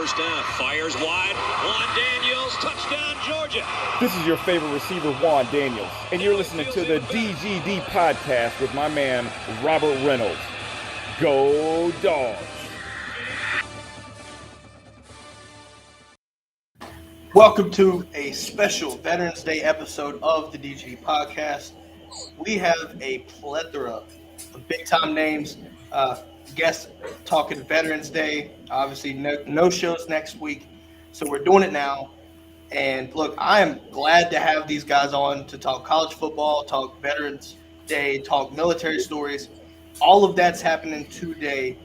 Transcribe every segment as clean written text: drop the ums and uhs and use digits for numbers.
first down. Fires wide. Juan Daniels, touchdown, Georgia. This is your favorite receiver, Juan Daniels, and you're listening to the DGD podcast with my man, Robert Reynolds. Go Dogs! Welcome to a special Veterans Day episode of the DGD podcast. We have a plethora of big-time names, guests talking Veterans Day. Obviously, no shows next week, so we're doing it now. And look, I am glad to have these guys on to talk college football, talk Veterans Day, talk military stories. All of that's happening today.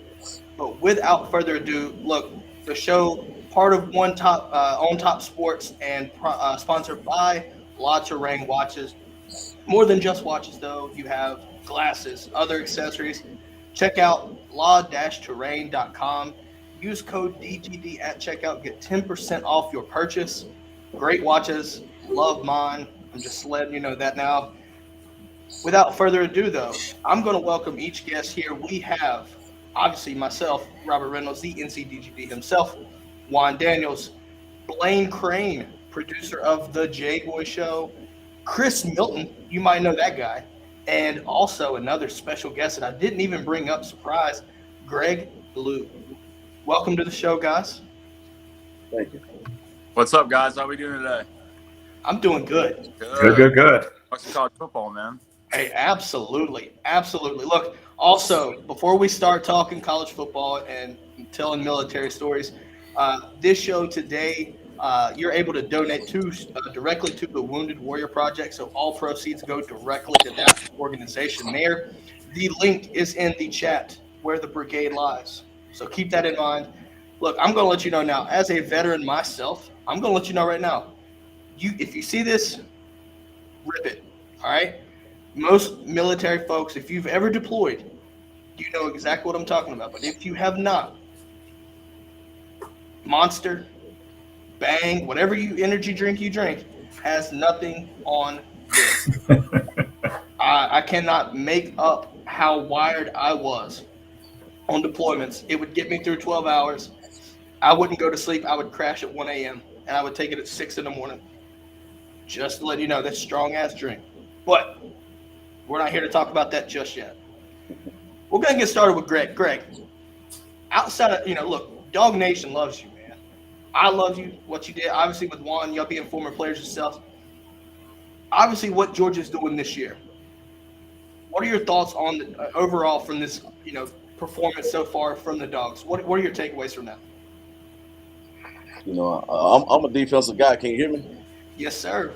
But without further ado, look, the show, part of On Top Sports and sponsored by La Terrain Watches. More than just watches, though. You have glasses, other accessories. Check out la-terrain.com. Use code DGD at checkout. Get 10% off your purchase. Great watches. Love mine. I'm just letting you know that now. Without further ado, though, I'm going to welcome each guest here. We have, obviously, myself, Robert Reynolds, the NCDGD himself, Juan Daniels, Blaine Crane, producer of The J-Boy Show, Chris Milton, you might know that guy, and also another special guest that I didn't even bring up, surprise, Greg Blue. Welcome to the show, guys. Thank you. What's up, guys? How we doing today? I'm doing good. Good. Watching college football, man. Hey, absolutely. Look, also, before we start talking college football and telling military stories, this show today, you're able to donate directly to the Wounded Warrior Project, so all proceeds go directly to that organization there. The link is in the chat where the brigade lies, so keep that in mind. Look, I'm going to let you know now, as a veteran myself, I'm going to let you know right now, if you see this, rip it, all right? Most military folks, if you've ever deployed, you know exactly what I'm talking about, but if you have not, Monster, Bang, whatever energy drink you drink, has nothing on this. I cannot make up how wired I was on deployments. It would get me through 12 hours. I wouldn't go to sleep. I would crash at 1 a.m. and I would take it at 6 in the morning. Just to let you know, that's strong-ass drink. But we're not here to talk about that just yet. We're going to get started with Greg. Greg, outside of, look, Dog Nation loves you. I love you, what you did. Obviously, with Juan, y'all being former players yourself. Obviously, what Georgia's doing this year. What are your thoughts on the overall from this, performance so far from the Dogs? What are your takeaways from that? I'm a defensive guy. Can you hear me? Yes, sir.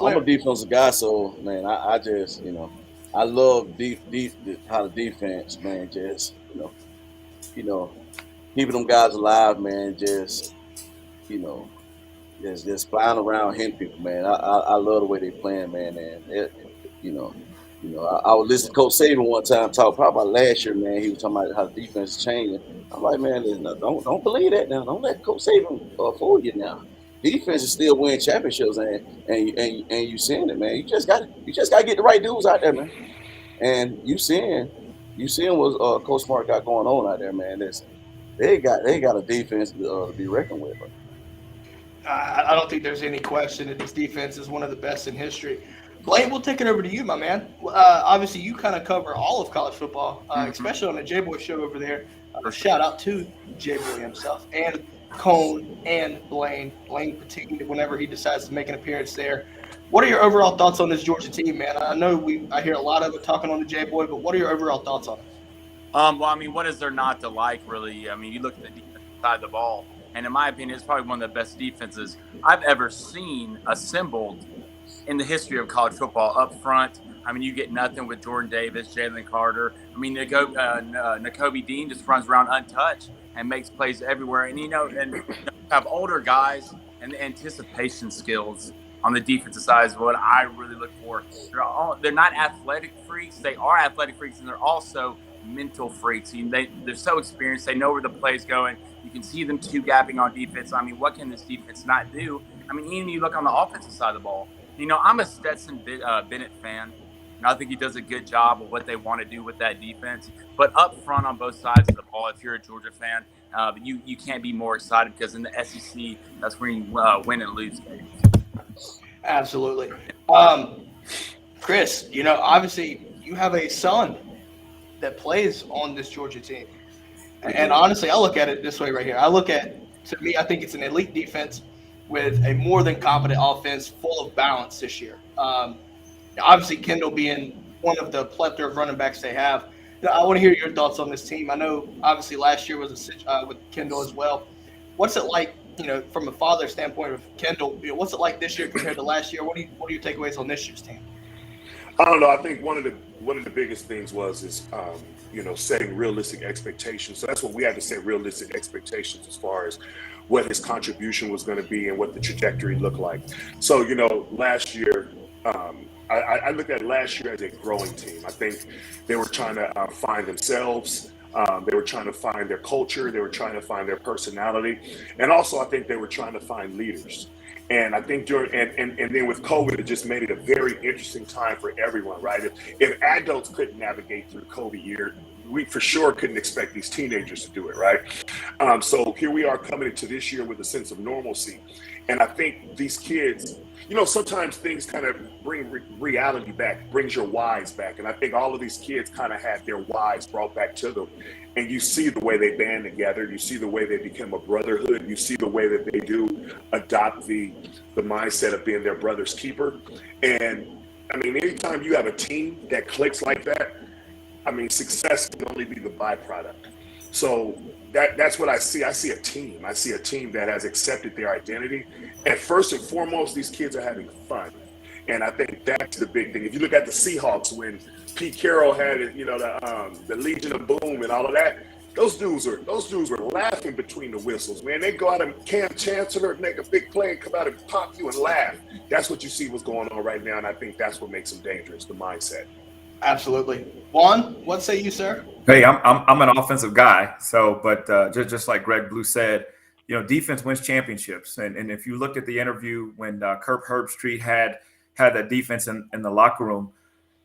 I'm a defensive guy, so man, I just, I love how the defense, man, just, keeping them guys alive, man, just flying around hitting people, man. I love the way they playing, man. And I was listening to Coach Saban one time talk probably about last year, man. He was talking about how the defense is changing. I'm like, man, don't believe that now. Don't let Coach Saban fool you now. Defense is still winning championships, and you seeing it, man. You just got to get the right dudes out there, man. And you seeing what Coach Smart got going on out there, man. They got a defense to be reckoned with. I don't think there's any question that this defense is one of the best in history. Blaine, we'll take it over to you, my man. Obviously, you kind of cover all of college football, especially on the J-Boy show over there. Shout out to J-Boy himself and Cone and Blaine. Blaine, particularly, whenever he decides to make an appearance there. What are your overall thoughts on this Georgia team, man? I know I hear a lot of it talking on the J-Boy, but what are your overall thoughts on it? What is there not to like, really? You look at the defense side of the ball, and in my opinion, it's probably one of the best defenses I've ever seen assembled in the history of college football. Up front, you get nothing with Jordan Davis, Jalen Carter. Nakobe Dean just runs around untouched and makes plays everywhere. And have older guys and the anticipation skills on the defensive side is what I really look for. They're not athletic freaks. They are athletic freaks, and they're also mental freaks. They're so experienced. They know where the play's going. You can see them two-gapping on defense. What can this defense not do? Even you look on the offensive side of the ball. I'm a Stetson Bennett fan. And I think he does a good job of what they want to do with that defense. But up front on both sides of the ball, if you're a Georgia fan, you can't be more excited because in the SEC, that's where you win and lose games. Absolutely. Chris, obviously you have a son that plays on this Georgia team. And honestly, I look at it this way right here. To me, I think it's an elite defense with a more than competent offense full of balance this year. Obviously, Kendall being one of the plethora of running backs they have. I want to hear your thoughts on this team. I know, obviously, last year was with Kendall as well. What's it like, from a father standpoint of Kendall? What's it like this year compared to last year? What are your takeaways on this year's team? I don't know. I think one of the biggest things is setting realistic expectations. So that's what we had to set realistic expectations as far as what his contribution was going to be and what the trajectory looked like. So last year, I look at last year as a growing team. I think they were trying to find themselves. They were trying to find their culture. They were trying to find their personality, and also I think they were trying to find leaders. And I think and then with COVID, it just made it a very interesting time for everyone, right? If adults couldn't navigate through COVID year, we for sure couldn't expect these teenagers to do it, right? So here we are coming into this year with a sense of normalcy. And I think these kids, sometimes things kind of bring reality back, brings your whys back. And I think all of these kids kind of had their whys brought back to them. And you see the way they band together. You see the way they become a brotherhood. You see the way that they do adopt the mindset of being their brother's keeper. And I mean, anytime you have a team that clicks like that, I mean, success can only be the byproduct. So that's what I see. I see a team. I see a team that has accepted their identity. And first and foremost, these kids are having fun. And I think that's the big thing. If you look at the Seahawks, when Pete Carroll had the Legion of Boom and all of that, those dudes were laughing between the whistles, man. They go out and Cam Chancellor make a big play and come out and pop you and laugh. That's what you see what's going on right now, and I think that's what makes them dangerous, the mindset. Absolutely. Juan, what say you, sir? Hey, I'm an offensive guy, but just like Greg Blue said, defense wins championships. And if you looked at the interview when Kirk Herbstreit had that defense in the locker room,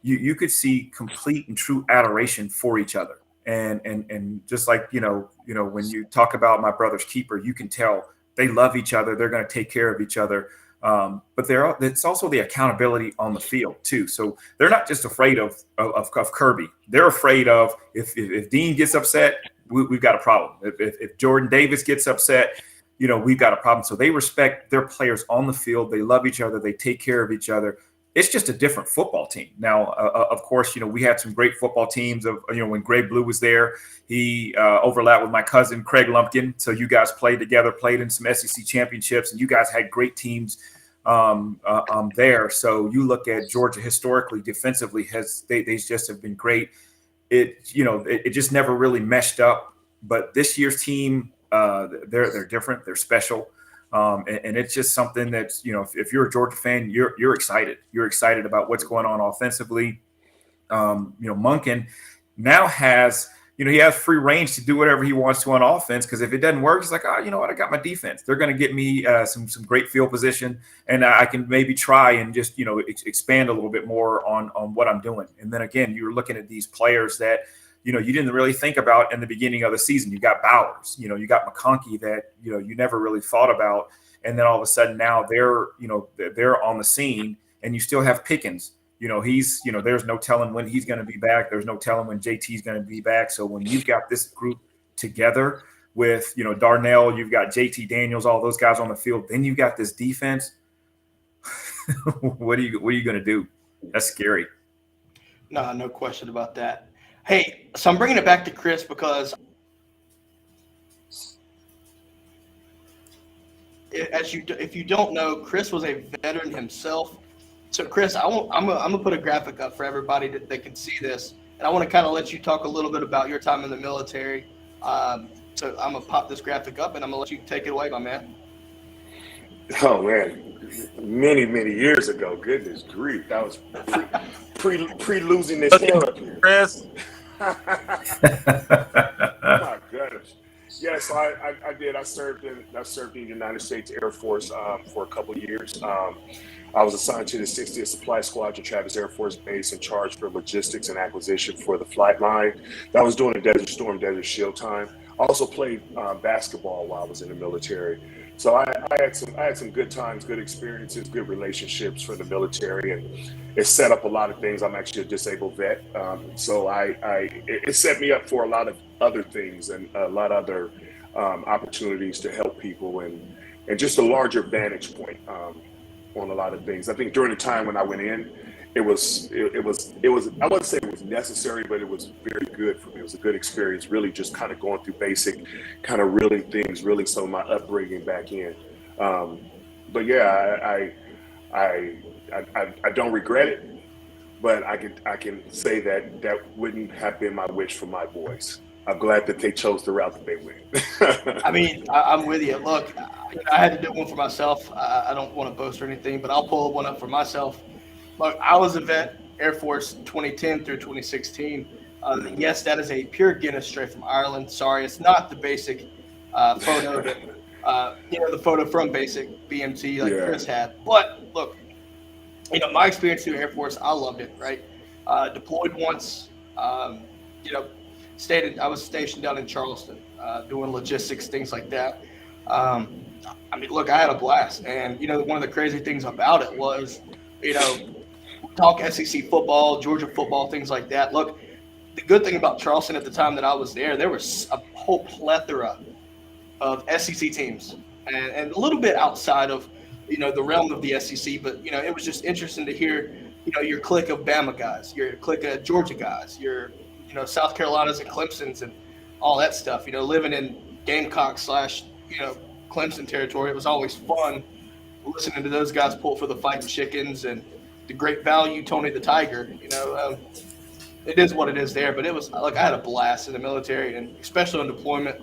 you could see complete and true adoration for each other. And just like when you talk about my brother's keeper, you can tell they love each other. They're going to take care of each other. But it's also the accountability on the field too. So they're not just afraid of Kirby. They're afraid of if Dean gets upset, we've got a problem. If Jordan Davis gets upset, we've got a problem. So they respect their players on the field. They love each other. They take care of each other. It's just a different football team. Now, of course, we had some great football teams when Greg Blue was there, he overlapped with my cousin, Craig Lumpkin. So you guys played together, played in some SEC championships, and you guys had great teams there. So you look at Georgia historically, defensively, they just have been great. It just never really meshed up. But this year's team, they're different. They're special. And it's just something that's, if you're a Georgia fan, you're excited. You're excited about what's going on offensively. Monken now has, he has free range to do whatever he wants to on offense, because if it doesn't work, he's like, you know what, I got my defense. They're going to get me some great field position, and I can maybe try and just, expand a little bit more on what I'm doing. And then again, you're looking at these players that, you didn't really think about in the beginning of the season. You got Bowers, you got McConkey that, you never really thought about. And then all of a sudden now they're on the scene, and you still have Pickens. He's, there's no telling when he's going to be back. There's no telling when JT's going to be back. So when you've got this group together with, Darnell, you've got JT Daniels, all those guys on the field, then you've got this defense. What are you going to do? That's scary. No question about that. Hey, so I'm bringing it back to Chris because if you don't know, Chris was a veteran himself. So, Chris, I'm gonna put a graphic up for everybody that they can see this, and I want to kind of let you talk a little bit about your time in the military. So I'm gonna pop this graphic up, and I'm gonna let you take it away, my man. Oh man, many years ago. Goodness grief, that was pre losing this hair up here. Chris. My goodness. Yes, I did. I served in the United States Air Force for a couple of years. I was assigned to the 60th Supply Squadron, Travis Air Force Base, in charge for logistics and acquisition for the flight line. That was during the Desert Storm, Desert Shield time. I also played basketball while I was in the military. So I had some good times, good experiences, good relationships for the military, and it set up a lot of things. I'm actually a disabled vet, so it set me up for a lot of other things and a lot of other opportunities to help people and just a larger vantage point on a lot of things. I think during the time when I went in, it was I wouldn't say it was necessary, but it was very good for me. It was a good experience, really just kind of going through basic, kind of reeling things, really some of my upbringing back in. But yeah, I don't regret it, but I can say that wouldn't have been my wish for my boys. I'm glad that they chose the route that they went. I mean, I'm with you. Look, I had to do one for myself. I don't want to boast or anything, but I'll pull one up for myself. Look, I was a vet, Air Force 2010 through 2016. Yes, that is a pure Guinness straight from Ireland. Sorry, it's not the basic photo that, the photo from basic BMT like Chris had. But look, my experience through Air Force, I loved it, right? Deployed once, I was stationed down in Charleston, doing logistics, things like that. I mean, look, I had a blast. And, one of the crazy things about it was, talk SEC football, Georgia football, things like that. Look, the good thing about Charleston at the time that I was there was a whole plethora of SEC teams and a little bit outside of, the realm of the SEC. But, it was just interesting to hear, your clique of Bama guys, your clique of Georgia guys, your South Carolinas and Clemson's and all that stuff. Living in Gamecock / Clemson territory, it was always fun listening to those guys pull for the fighting chickens and the great value Tony the Tiger. It is what it is there, but it was like I had a blast in the military and especially on deployment.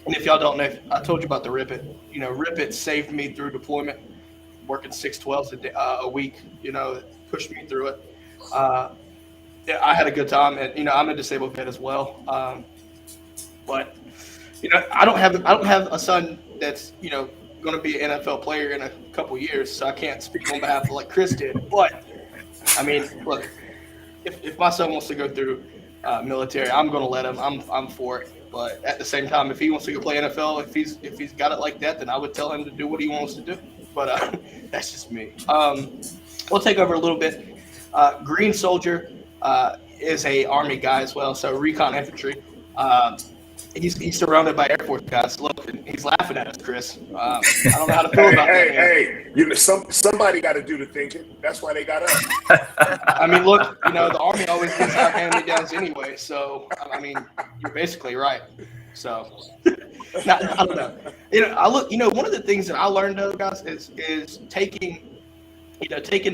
And if y'all don't know, I told you about the Rip It. Rip It saved me through deployment, working 6/12s a week. Pushed me through it. Yeah, I had a good time, and I'm a disabled vet as well. But I don't have a son that's going to be an NFL player in a couple years, so I can't speak on behalf of like Chris did. But I mean, look, if my son wants to go through military, I'm going to let him. I'm for it. But at the same time, if he wants to go play NFL, if he's got it like that, then I would tell him to do what he wants to do. But that's just me. We'll take over a little bit. Green Soldier is a Army guy as well, so recon infantry. He's surrounded by Air Force guys. Look, he's laughing at us, Chris. I don't know how to feel about that. Somebody got to do the thinking. That's why they got us. I mean, look, the Army always gets our hand-me-downs anyway. So, I mean, you're basically right. So, I don't know. One of the things that I learned, though, guys, is taking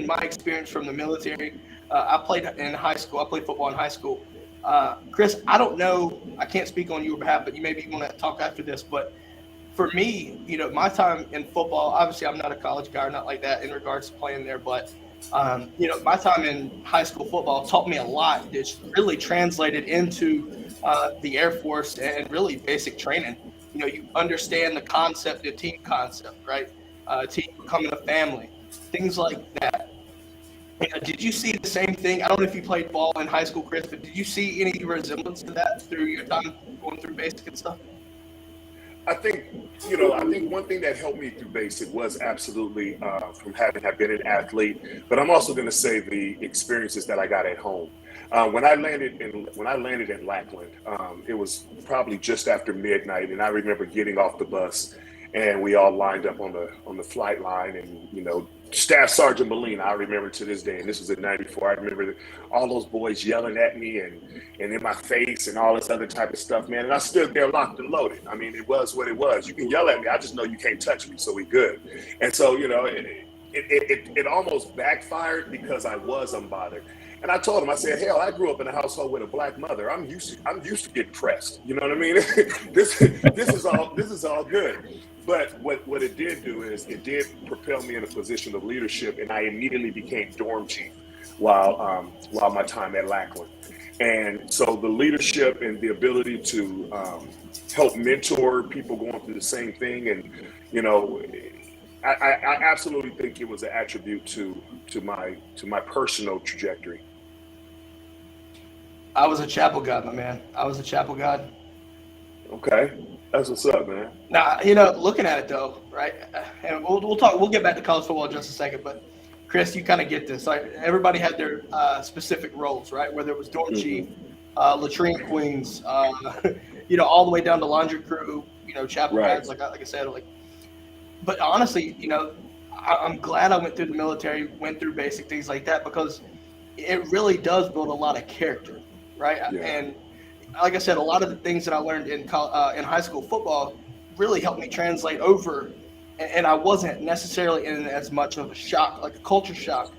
my experience from the military. I played in high school. I played football in high school. Chris, I don't know. I can't speak on your behalf, but you maybe want to talk after this. But for me, my time in football, obviously I'm not a college guy or not like that in regards to playing there. But, my time in high school football taught me a lot. It's really translated into the Air Force and really basic training. You understand the concept, the team concept, right? Team becoming a family, things like that. Did you see the same thing? I don't know if you played ball in high school, Chris, but did you see any resemblance to that through your time going through basic and stuff? I think one thing that helped me through basic was absolutely from having been an athlete, but I'm also going to say the experiences that I got at home. When I landed in Lackland, it was probably just after midnight, and I remember getting off the bus, and we all lined up on the flight line, and Staff Sergeant Molina, I remember to this day, and this was in '94. I remember all those boys yelling at me and in my face and all this other type of stuff, man. And I stood there locked and loaded. I mean, it was what it was. You can yell at me, I just know you can't touch me, so we good. And so, it almost backfired because I was unbothered. And I told him, I said, hell, I grew up in a household with a black mother. I'm used to getting pressed. You know what I mean? This is all good. But what it did do is it did propel me in a position of leadership, and I immediately became dorm chief while my time at Lackland. And so the leadership and the ability to help mentor people going through the same thing, and I absolutely think it was an attribute to my personal trajectory. I was a chapel god, my man. I was a chapel god. Okay, that's what's up, man. Now, looking at it though, right? And we'll talk. We'll get back to college football in just a second, but Chris, you kind of get this. Like everybody had their specific roles, right? Whether it was dorm chief, latrine queens, all the way down to laundry crew, chapel guys, like I said, But honestly, I'm glad I went through the military, went through basic things like that, because it really does build a lot of character, right? Yeah. And like I said, a lot of the things that I learned in high school football really helped me translate over, and I wasn't necessarily in as much of a shock, like a culture shock,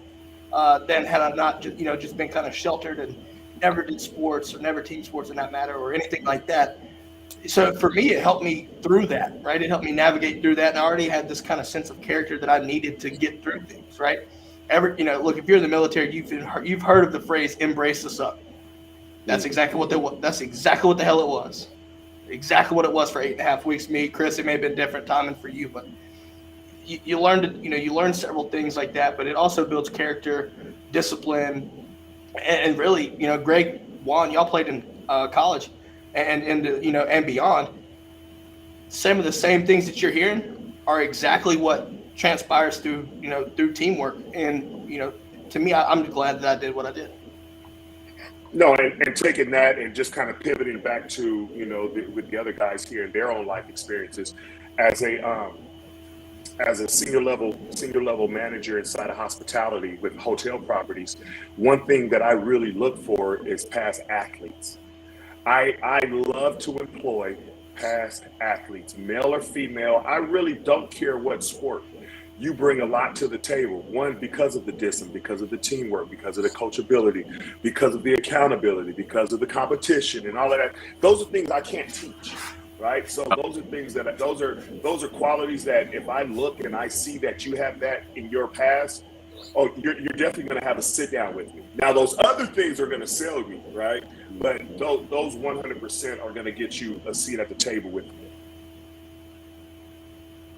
than had I not, just been kind of sheltered and never did sports or never team sports in that matter or anything like that. So for me, it helped me through that, right? It helped me navigate through that, and I already had this kind of sense of character that I needed to get through things, right? Look, if you're in the military, you've heard of the phrase "embrace the suck." That's exactly what That's exactly what the hell it was. Exactly what it was for 8.5 weeks. Me, Chris, it may have been different timing for you, but you learn several things like that. But it also builds character, discipline, and really, Greg, Juan, y'all played in college, and beyond. Some of the same things that you're hearing are exactly what transpires through teamwork. And to me, I'm glad that I did what I did. No, and taking that and just kind of pivoting back to with the other guys here and their own life experiences as a senior level manager inside of hospitality with hotel properties. One thing that I really look for is past athletes. I love to employ past athletes, male or female. I really don't care what sport. You bring a lot to the table. One, because of the discipline, because of the teamwork, because of the coachability, because of the accountability, because of the competition and all of that. Those are things I can't teach, right? So those are things those are qualities that if I look and I see that you have that in your past, you're definitely going to have a sit down with me. Now, those other things are going to sell me, right? But those 100% are going to get you a seat at the table with me.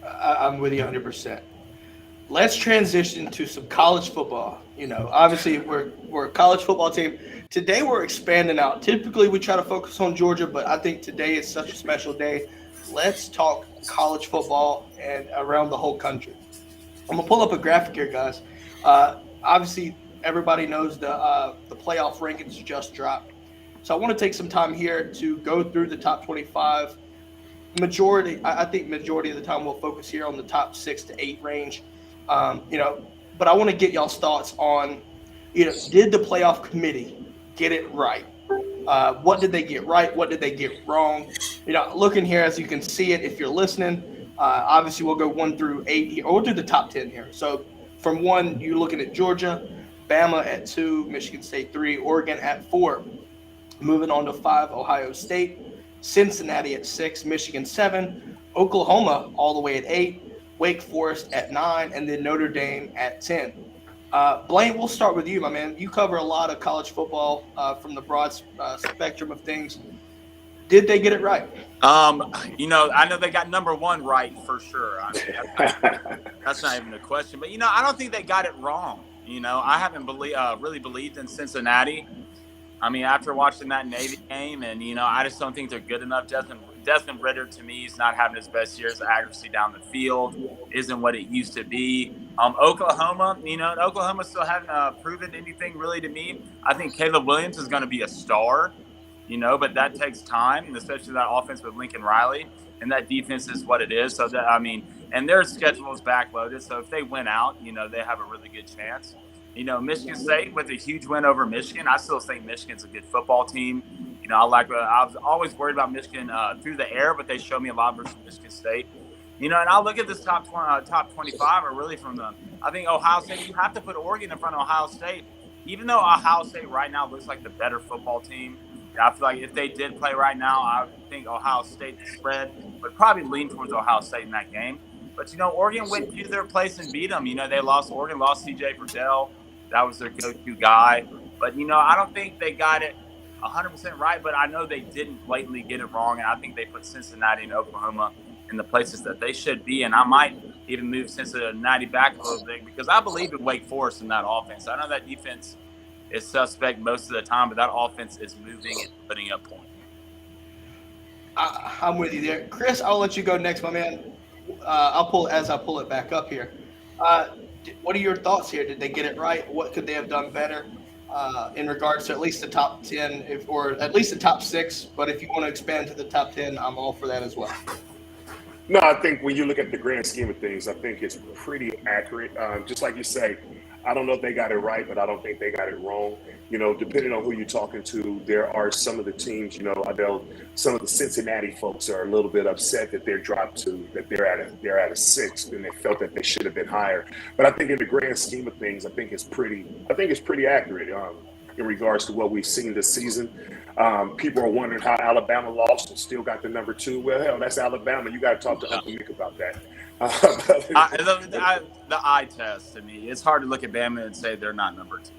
I'm with you 100%. Let's transition to some college football. Obviously we're a college football team. Today we're expanding out. Typically we try to focus on Georgia, but I think today is such a special day. Let's talk college football and around the whole country. I'm gonna pull up a graphic here, guys. Obviously everybody knows the playoff rankings just dropped. So I want to take some time here to go through the top 25. I think majority of the time we'll focus here on the top 6 to 8 range. But I want to get y'all's thoughts on, did the playoff committee get it right? What did they get right? What did they get wrong? Looking here, as you can see it, if you're listening, obviously we'll go 1 through 8 here, or we'll do the top 10 here. So from 1, you're looking at Georgia, Bama at 2, Michigan State 3, Oregon at 4. Moving on to 5, Ohio State, Cincinnati at 6, Michigan 7, Oklahoma all the way at 8, Wake Forest at 9, and then Notre Dame at 10. Blaine, we'll start with you, my man. You cover a lot of college football from the broad spectrum of things. Did they get it right? I know they got number 1 right for sure. I mean, that's not even a question. But, I don't think they got it wrong. I haven't really believed in Cincinnati. I mean, after watching that Navy game, and, I just don't think they're good enough. Desmond Ridder, to me, is not having his best years. Accuracy down the field isn't what it used to be. Oklahoma, Oklahoma still hasn't proven anything really to me. I think Caleb Williams is going to be a star, but that takes time, and especially that offense with Lincoln Riley, and that defense is what it is. So, and their schedule is backloaded, so if they win out, they have a really good chance. Michigan State with a huge win over Michigan. I still think Michigan's a good football team. I was always worried about Michigan through the air, but they showed me a lot versus Michigan State. And I'll look at this top 25 or really from I think Ohio State, you have to put Oregon in front of Ohio State. Even though Ohio State right now looks like the better football team, I feel like if they did play right now, I think Ohio State spread would probably lean towards Ohio State in that game. But, Oregon went to their place and beat them. Oregon lost C.J. Verdell. That was their go-to guy. But, I don't think they got it 100% right, but I know they didn't blatantly get it wrong, and I think they put Cincinnati and Oklahoma in the places that they should be, and I might even move Cincinnati back a little bit because I believe in Wake Forest in that offense. I know that defense is suspect most of the time, but that offense is moving and putting up points. I'm with you there. Chris, I'll let you go next, my man. I'll pull it back up here. What are your thoughts here? Did they get it right? What could they have done better in regards to at least the top 10 or at least the top 6? But if you want to expand to the top 10, I'm all for that as well. No, I think when you look at the grand scheme of things, I think it's pretty accurate. Just like you say, I don't know if they got it right, but I don't think they got it wrong. Depending on who you're talking to, there are some of the teams, I know some of the Cincinnati folks are a little bit upset that they're dropped to, that they're at a 6 and they felt that they should have been higher. But I think in the grand scheme of things, I think it's pretty accurate in regards to what we've seen this season. People are wondering how Alabama lost and still got the number 2. Well, hell, that's Alabama. You got to talk to Uncle Nick about that. The eye test to me, it's hard to look at Bama and say they're not number 2.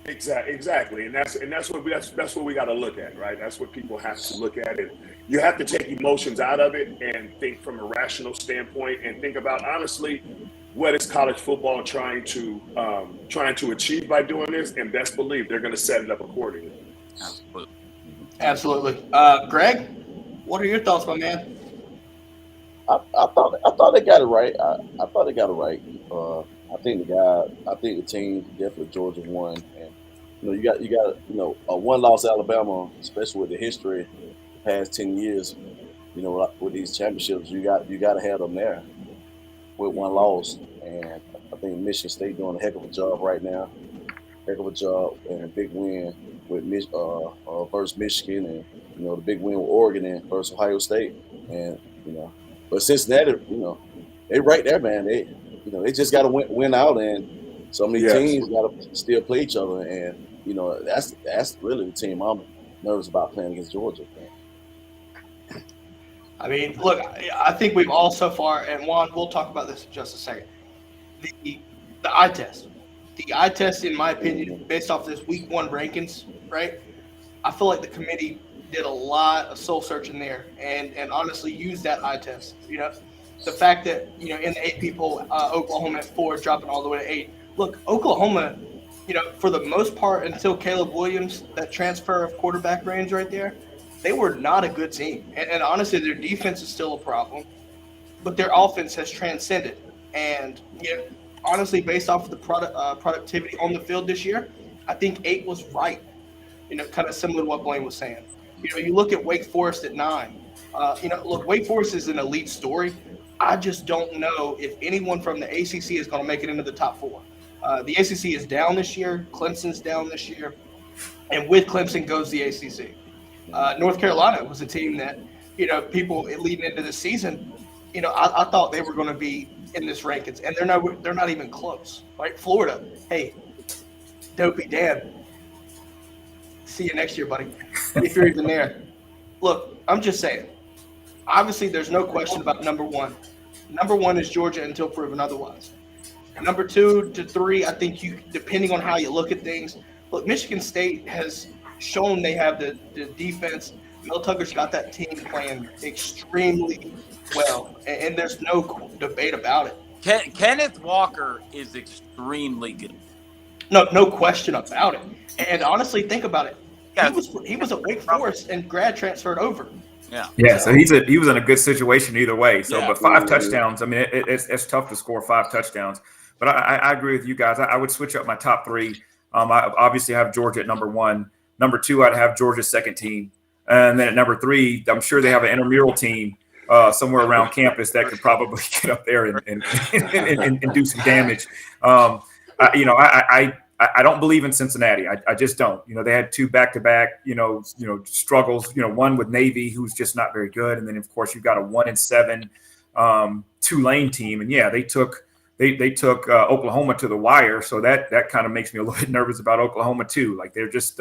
Exactly, and that's what we got to look at, right? That's what people have to look at, and you have to take emotions out of it and think from a rational standpoint, and think about honestly what is college football trying to achieve by doing this, and best believe they're going to set it up accordingly. Absolutely. Greg, what are your thoughts, my man? I thought they got it right. I thought they got it right. I think the team definitely Georgia won, and you got a one-loss Alabama, especially with the history the past 10 years. With these championships, you got to have them there with one loss, and I think Michigan State doing a heck of a job right now. Heck of a job and a big win with versus Michigan, and the big win with Oregon and versus Ohio State, and but Cincinnati, they right there, man. They just got to win out, and so many teams got to still play each other, and that's really the team I'm nervous about playing against Georgia. Man. I mean, look, I think we've all so far, and Juan, we'll talk about this in just a second. The eye test. The eye test, in my opinion, based off this week 1 rankings, right? I feel like the committee did a lot of soul searching there and honestly used that eye test. The fact that, in the 8 people, Oklahoma at 4, dropping all the way to 8. Look, Oklahoma, for the most part, until Caleb Williams, that transfer of quarterback range right there, they were not a good team. And honestly, their defense is still a problem, but their offense has transcended. And, honestly, based off of the productivity on the field this year, I think 8 was right. Kind of similar to what Blaine was saying. You look at Wake Forest at 9. Look, Wake Forest is an elite story. I just don't know if anyone from the ACC is going to make it into the top 4. The ACC is down this year. Clemson's down this year. And with Clemson goes the ACC. North Carolina was a team that, people leading into the season, I thought they were going to be in this rankings, and they're not even close. Right? Florida, hey, Dopey Dan, see you next year, buddy, if you're even there. Look, I'm just saying. Obviously, there's no question about number 1. Number 1 is Georgia until proven otherwise. Number 2 to 3, I think depending on how you look at things. Look, Michigan State has shown they have the defense. Mel Tucker's got that team playing extremely well, and there's no debate about it. Kenneth Walker is extremely good. No question about it. And honestly, think about it. He was at Wake Forest and grad transferred over. Yeah. So he was in a good situation either way. So, but 5 touchdowns. I mean, it's tough to score 5 touchdowns. But I agree with you guys. I would switch up my top 3. I obviously have Georgia at number 1. Number 2, I'd have Georgia's second team, and then at number 3, I'm sure they have an intramural team somewhere around campus that could probably get up there and do some damage. I don't believe in Cincinnati. I just don't. They had 2 back-to-back, struggles. One with Navy, who's just not very good, and then of course you've got a 1-7 Tulane team, and they took Oklahoma to the wire. So that kind of makes me a little bit nervous about Oklahoma too. Like they're just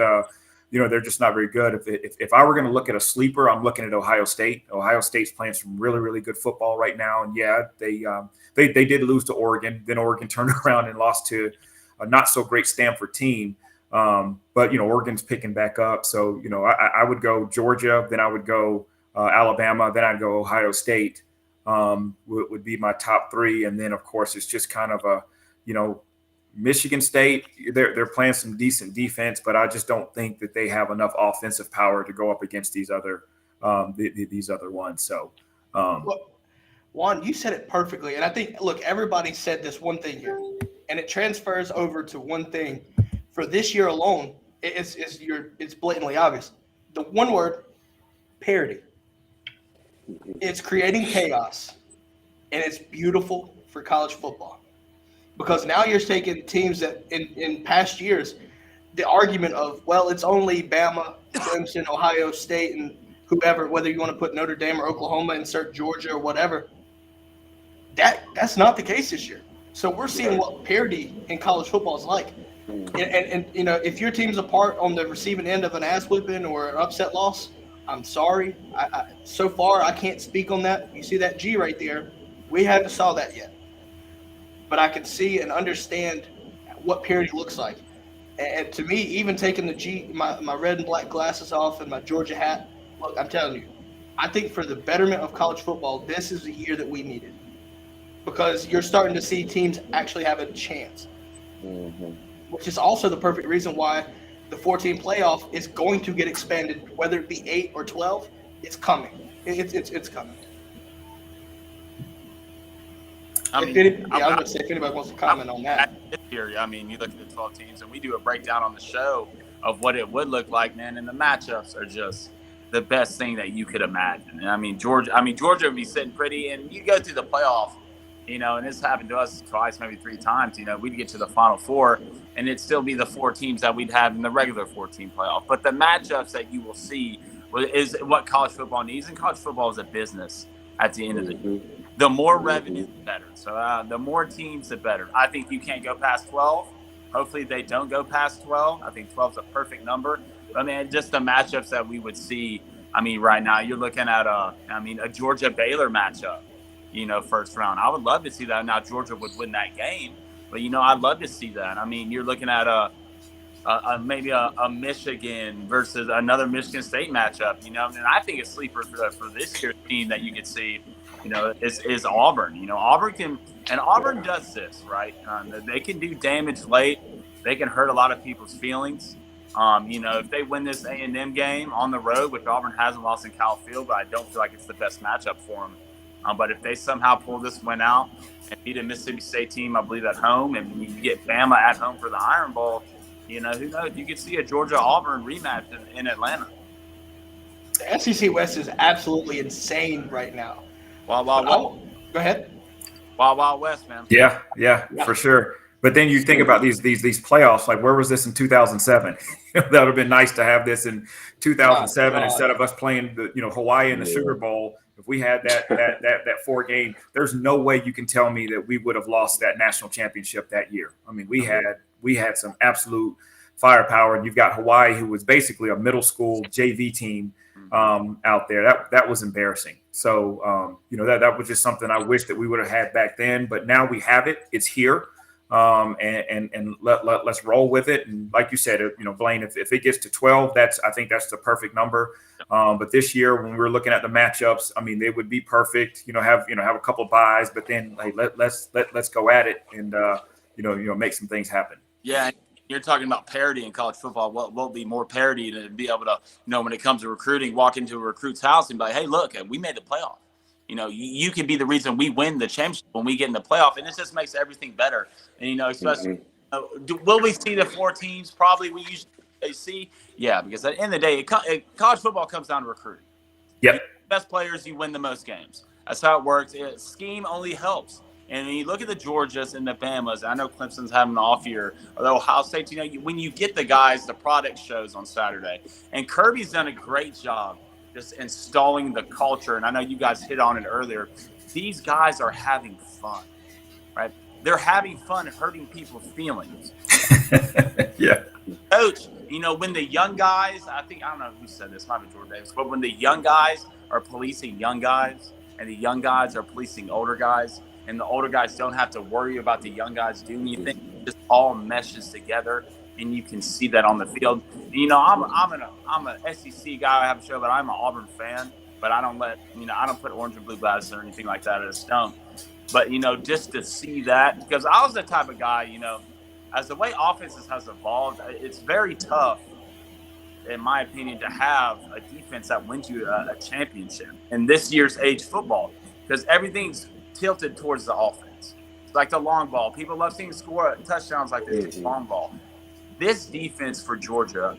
they're just not very good. If I were going to look at a sleeper, I'm looking at Ohio State. Ohio State's playing some really, really good football right now, and they did lose to Oregon. Then Oregon turned around and lost to a not so great Stanford team. But Oregon's picking back up. So I would go Georgia, then I would go Alabama, then I'd go Ohio State. Would be my top three, and then of course it's just kind of a Michigan State. They're playing some decent defense, but I just don't think that they have enough offensive power to go up against these other ones. So, well, Juan, you said it perfectly, and I think everybody said this one thing here, and it transfers over to one thing. For this year alone, it's blatantly obvious. The one word, parity. It's creating chaos, and it's beautiful for college football. Because now you're taking teams that in past years, the argument of, well, it's only Bama, Clemson, Ohio State, and whoever, whether you want to put Notre Dame or Oklahoma, insert Georgia or whatever, that's not the case this year. So we're seeing what parity in college football is like. And if your team's a part on the receiving end of an ass whipping or an upset loss, I'm sorry. So far, I can't speak on that. You see that G right there? We haven't saw that yet. But I can see and understand what parity looks like. And to me, even taking my red and black glasses off and my Georgia hat, look, I'm telling you, I think for the betterment of college football, this is the year that we needed. Because you're starting to see teams actually have a chance. Mm-hmm. Which is also the perfect reason why the 14 playoff is going to get expanded, whether it be 8 or 12. It's coming. It's coming. I was going to say, if anybody wants to comment on that. Here, I mean, you look at the 12 teams, and we do a breakdown on the show of what it would look like, man, and the matchups are just the best thing that you could imagine. And I mean, Georgia would be sitting pretty, and you go through the playoff, and this happened to us twice, maybe 3 times, we'd get to the Final Four, and it'd still be the 4 teams that we'd have in the regular 14 playoff. But the matchups that you will see is what college football needs, and college football is a business at the end of the day. The more revenue, the better. So the more teams, the better. I think you can't go past 12. Hopefully they don't go past 12. I think 12 is a perfect number. I mean, just the matchups that we would see. I mean, right now you're looking at a Georgia-Baylor matchup, first round. I would love to see that. Now Georgia would win that game, but I'd love to see that. I mean, you're looking at maybe a Michigan versus another Michigan State matchup, and I think a sleeper for this year's team that you could see, is Auburn. Auburn does this, right? They can do damage late. They can hurt a lot of people's feelings. If they win this A&M game on the road, which Auburn hasn't lost in Cal Field, but I don't feel like it's the best matchup for them. But if they somehow pull this one out and beat a Mississippi State team, I believe, at home, and you get Bama at home for the Iron Bowl, who knows? You could see a Georgia-Auburn rematch in Atlanta. The SEC West is absolutely insane right now. Go ahead. Wild West, man. Yeah, for sure. But then you think about these playoffs, like where was this in 2007? That would have been nice to have this in 2007 instead of us playing Hawaii in the Sugar Bowl. If we had that 4 game, there's no way you can tell me that we would have lost that national championship that year. I mean, we had some absolute firepower, and you've got Hawaii, who was basically a middle school JV team out there. That was embarrassing. So that was just something I wish that we would have had back then. But now we have it. It's here. And let's roll with it. And like you said, Blaine, if it gets to 12, I think that's the perfect number. But this year, when we were looking at the matchups, I mean, they would be perfect. Have a couple of buys, but then let's go at it and make some things happen. Yeah, you're talking about parity in college football. What will be more parity to be able to when it comes to recruiting, walk into a recruit's house and be like, hey, look, we made the playoff. You can be the reason we win the championship when we get in the playoff, and it just makes everything better. And especially, will we see the 4 teams? Probably we usually see. Yeah, because at the end of the day, college football comes down to recruiting. Yep. Best players, you win the most games. That's how it works. Scheme only helps. And when you look at the Georgias and the Bamas, I know Clemson's having an off year, or Ohio State, when you get the guys, the product shows on Saturday. And Kirby's done a great job just installing the culture. And I know you guys hit on it earlier. These guys are having fun, right? They're having fun hurting people's feelings. Yeah. Coach, when the young guys, I don't know who said this, might be Jordan Davis, but when the young guys are policing young guys and the young guys are policing older guys, and the older guys don't have to worry about the young guys doing anything, it just all meshes together. and you can see that on the field. You know, I'm a SEC guy. I have a show, but I'm an Auburn fan. But I don't put orange and blue glasses or anything like that at a stump. But, you know, just to see that, because I was the type of guy, you know, as the way offenses has evolved, it's very tough, in my opinion, to have a defense that wins you a championship in this year's age football, because everything's tilted towards the offense. It's like the long ball. People love seeing score touchdowns like this long ball. This defense for Georgia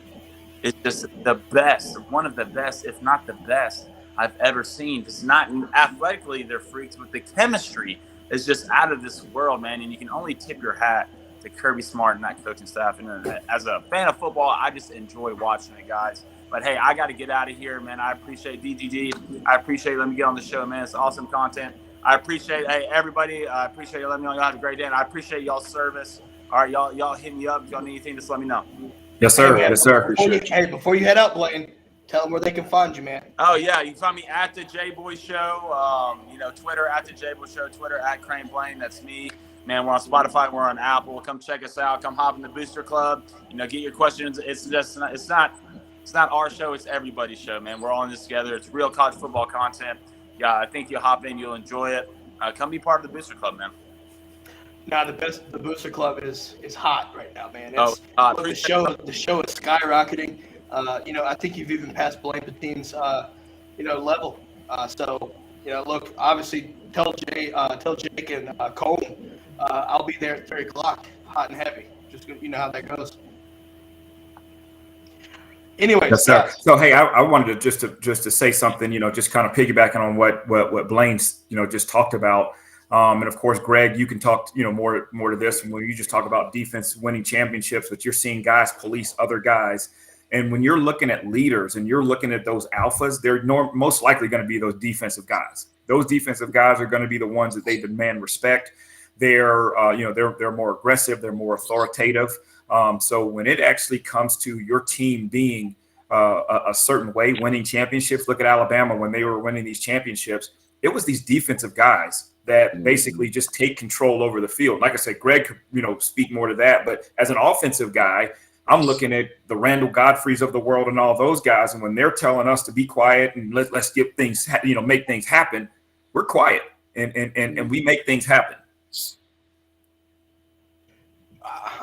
is just the best, one of the best, if not the best I've ever seen. It's not athletically, they're freaks, but the chemistry is just out of this world, man. And you can only tip your hat to Kirby Smart and that coaching staff. And as a fan of football, I just enjoy watching it, guys. But hey, I got to get out of here, man. I appreciate DGD. I appreciate you letting me get on the show, man. It's awesome content. I appreciate, hey, everybody. I appreciate you letting me know. Y'all have a great day. And I appreciate y'all's service. All right, y'all hit me up. If y'all need anything, just let me know. Yes, sir. Yes, sir. Before you head out, Blaine, tell them where they can find you, man. Oh, yeah. You can find me at the J-Boy Show. You know, Twitter at the J-Boy Show. Twitter at Crane Blaine. That's me. Man, we're on Spotify. We're on Apple. Come check us out. Come hop in the Booster Club. You know, get your questions. It's not our show. It's everybody's show, man. We're all in this together. It's real college football content. Yeah, I think you'll hop in. You'll enjoy it. Come be part of the Booster Club, man. Now the Booster Club is hot right now, man. The show is skyrocketing. You know, I think you've even passed Blaine Patine's level. So, you know, look, obviously tell Jake and Cole, I'll be there at 3 o'clock, hot and heavy. Just, you know how that goes. Anyways, yes, sir. So hey, I wanted to just to say something, you know, just kind of piggybacking on what Blaine's, you know, just talked about. And of course, Greg, you can talk, you know, more to this when you just talk about defense winning championships, but you're seeing guys police other guys. And when you're looking at leaders and you're looking at those alphas, they're most likely going to be those defensive guys. Those defensive guys are going to be the ones that they demand respect. They're more aggressive. They're more authoritative. So when it actually comes to your team being a certain way, winning championships, look at Alabama when they were winning these championships. It was these defensive guys that basically just take control over the field. Like I said, Greg could, you know, speak more to that. But as an offensive guy, I'm looking at the Randall Godfreys of the world and all those guys. And when they're telling us to be quiet and let's get things, you know, make things happen, we're quiet and we make things happen.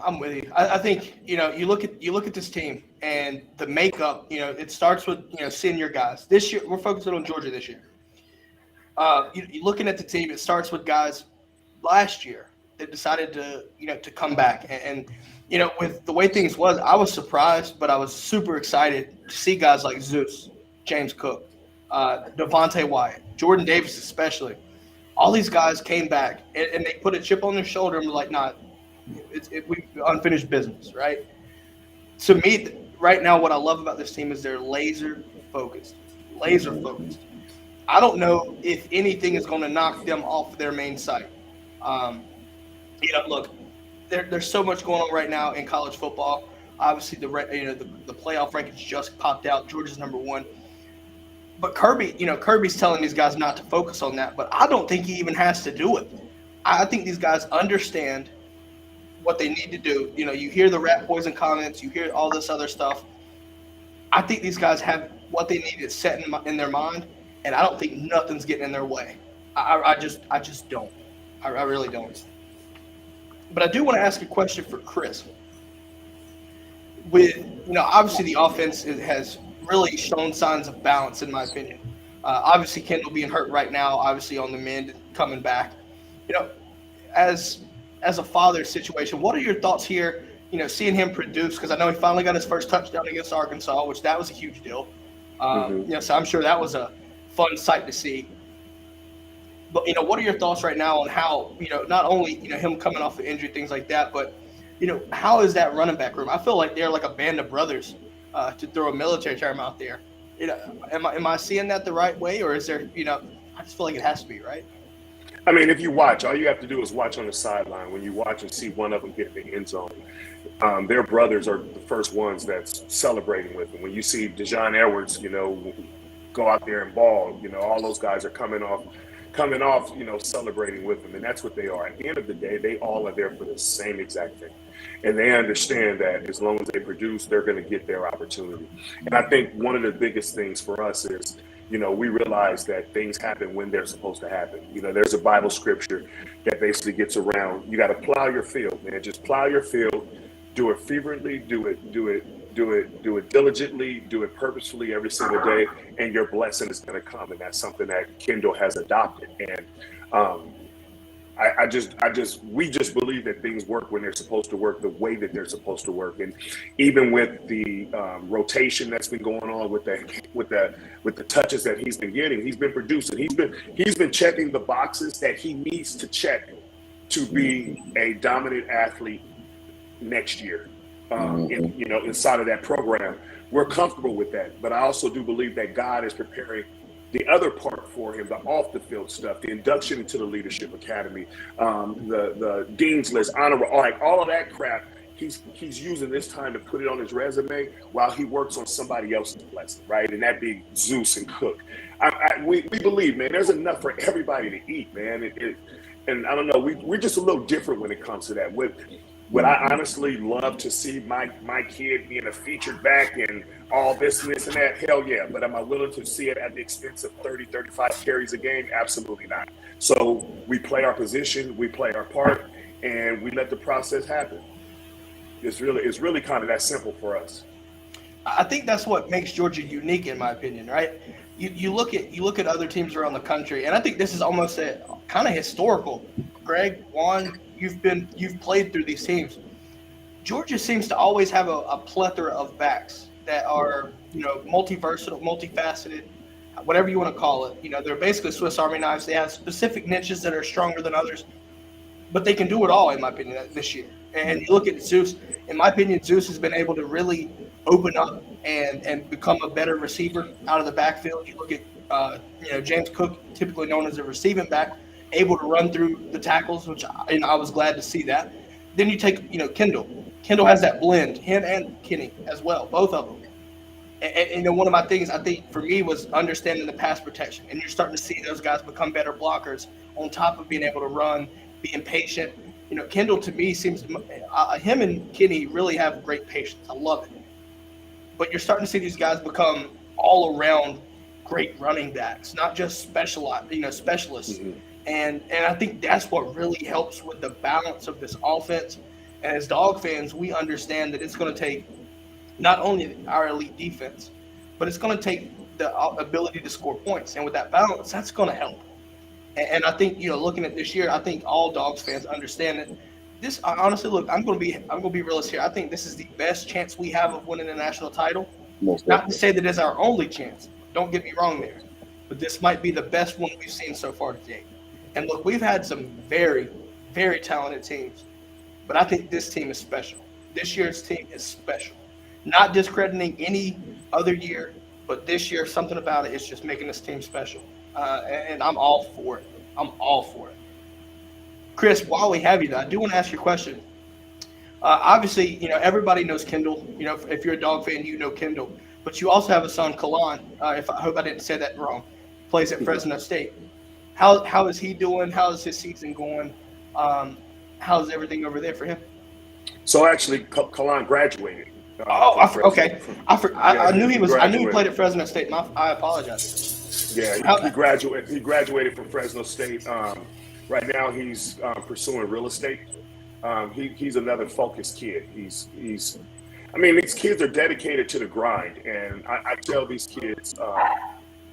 I'm with you. I think, you know, you look at this team and the makeup, you know, it starts with, you know, senior guys. This year, we're focusing on Georgia this year. You're looking at the team, it starts with guys last year that decided to come back. And you know, with the way things was, I was surprised, but I was super excited to see guys like Zeus, James Cook, Devontae Wyatt, Jordan Davis especially. All these guys came back, and they put a chip on their shoulder and were like, nah, we unfinished business, right? To me, right now, what I love about this team is they're laser focused. I don't know if anything is going to knock them off their main site. You know, look, there's so much going on right now in college football. Obviously, the playoff rankings just popped out. Georgia's #1. But Kirby's telling these guys not to focus on that. But I don't think he even has to do it. I think these guys understand what they need to do. You know, you hear the rat poison comments, you hear all this other stuff. I think these guys have what they need is set in their mind, and I don't think nothing's getting in their way. I just don't. I really don't. But I do want to ask a question for Chris. With, you know, obviously the offense has really shown signs of balance, in my opinion. Obviously Kendall being hurt right now, obviously on the mend, coming back. You know, as a father situation, what are your thoughts here? You know, seeing him produce, because I know he finally got his first touchdown against Arkansas, which that was a huge deal. You know, so I'm sure that was a fun sight to see. But, you know, what are your thoughts right now on how, you know, not only, you know, him coming off the injury, things like that, but, you know, how is that running back room? I feel like they're like a band of brothers, to throw a military term out there. You know, am I seeing that the right way, or is there, you know, I just feel like it has to be, right? I mean, if you watch, all you have to do is watch on the sideline. When you watch and see one of them get in the end zone, their brothers are the first ones that's celebrating with them. When you see Dejon Edwards, you know, go out there and ball, you know, all those guys are coming off coming off, celebrating with them. And that's what they are. At the end of the day, they all are there for the same exact thing. And they understand that as long as they produce, they're going to get their opportunity. And I think one of the biggest things for us is, we realize that things happen when they're supposed to happen. There's a Bible scripture that basically gets around, you got to plow your field, man. Just plow your field, do it fervently, do it diligently, do it purposefully every single day, and your blessing is going to come. And that's something that Kendall has adopted. And we just believe that things work when they're supposed to work, the way that they're supposed to work. And even with the rotation that's been going on with the touches that he's been getting, he's been producing. He's been checking the boxes that he needs to check to be a dominant athlete next year. Inside of that program, we're comfortable with that. But I also do believe that God is preparing the other part for him, the off the field stuff, the induction into the Leadership Academy, the Dean's List, honor, all of that crap. He's using this time to put it on his resume while he works on somebody else's blessing, right? And that being Zeus and Cook. We believe, man, there's enough for everybody to eat, man. And I don't know, we're just a little different when it comes to that. Would I honestly love to see my kid being a featured back and all this and that? Hell yeah. But am I willing to see it at the expense of 30, 35 carries a game? Absolutely not. So we play our position, we play our part, and we let the process happen. It's really kind of that simple for us. I think that's what makes Georgia unique, in my opinion, right? You look at other teams around the country, and I think this is almost a kind of historical. Greg, Juan, you've played through these teams. Georgia seems to always have a plethora of backs that are, multi-versatile, multifaceted, whatever you want to call it. They're basically Swiss Army knives. They have specific niches that are stronger than others, but they can do it all, in my opinion, this year. And you look at Zeus. In my opinion, Zeus has been able to really open up and become a better receiver out of the backfield. You look at, James Cook, typically known as a receiving back, able to run through the tackles, which I was glad to see that. Then you take, Kendall. Kendall has that blend, him and Kenny as well, both of them. And one of my things, I think, for me was understanding the pass protection. And you're starting to see those guys become better blockers on top of being able to run, being patient. Kendall, to me, seems him and Kenny really have great patience. I love it. But you're starting to see these guys become all-around great running backs, not just specialists. Mm-hmm. And I think that's what really helps with the balance of this offense. And as Dog fans, we understand that it's going to take not only our elite defense, but it's going to take the ability to score points. And with that balance, that's going to help. And I think, looking at this year, I think all Dogs fans understand that this. Honestly, look, I'm going to be realist here. I think this is the best chance we have of winning a national title. Not to say that it's our only chance. Don't get me wrong there, but this might be the best one we've seen so far today. And look, we've had some very, very talented teams, but I think this team is special. This year's team is special. Not discrediting any other year, but this year, something about it is just making this team special. And I'm all for it. I'm all for it. Chris, while we have you, though, I do want to ask you a question. Obviously, everybody knows Kendall. If you're a Dog fan, you know Kendall. But you also have a son, Kalan. I hope I didn't say that wrong. Plays at Fresno State. How is he doing? How is his season going? How's everything over there for him? So actually, Kalan graduated. Okay. I knew he was. I knew he played at Fresno State. I apologize. Yeah, he graduated from Fresno State. Right now, he's pursuing real estate. He's another focused kid. He's. These kids are dedicated to the grind, and I tell these kids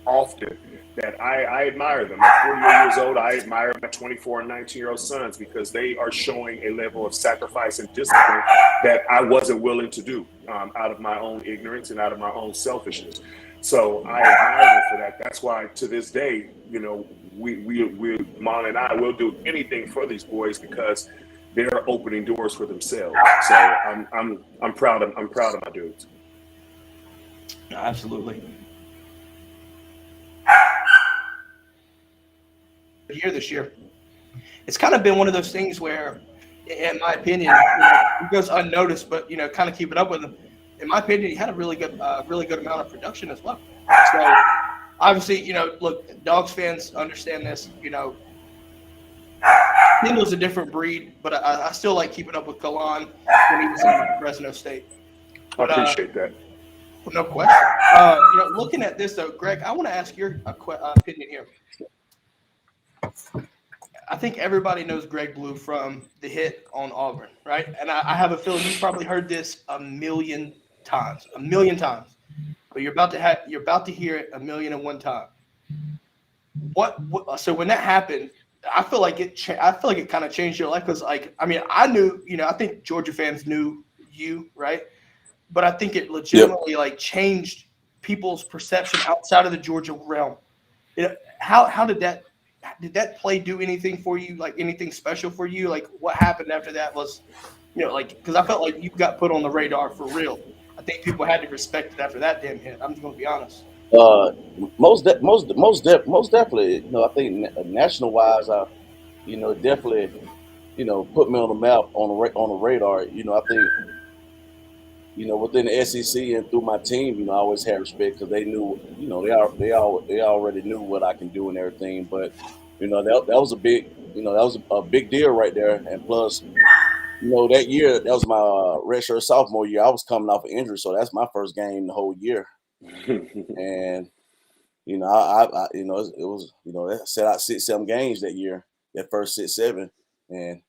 often that I admire them. At 48 years old, I admire my 24 and 19-year-old sons because they are showing a level of sacrifice and discipline that I wasn't willing to do out of my own ignorance and out of my own selfishness. So I admire them for that. That's why to this day, we Mon and I will do anything for these boys because they're opening doors for themselves. So I'm proud of my dudes. Absolutely. This year, it's kind of been one of those things where, in my opinion, it goes unnoticed, but kind of keep it up with him. In my opinion, he had a really good amount of production as well. So obviously, look, Dogs fans understand this. Kendall's a different breed, but I still like keeping up with Kalan when he was in Fresno State. But, I appreciate that. No question. Looking at this though, Greg, I want to ask your opinion here. I think everybody knows Greg Blue from the hit on Auburn, right? And I have a feeling you've probably heard this a million times. But you're about to hear it 1,000,001 time. So when that happened, I feel like it kind of changed your life because, I knew, I think Georgia fans knew you, right? But I think it legitimately changed people's perception outside of the Georgia realm. How did that play do anything for you? Like anything special for you? Like what happened after that was, because I felt like you got put on the radar for real. I think people had to respect it after that damn hit. I'm just going to be honest. Most definitely. I think national wise, definitely, put me on the map on the radar. I think, within the SEC and through my team, I always had respect because they knew, they already knew what I can do and everything. But that was a big, that was a big deal right there. And plus, that year, that was my redshirt sophomore year. I was coming off an injury, so that's my first game the whole year. And it was, they set out 6-7 games that year, that first 6-7, and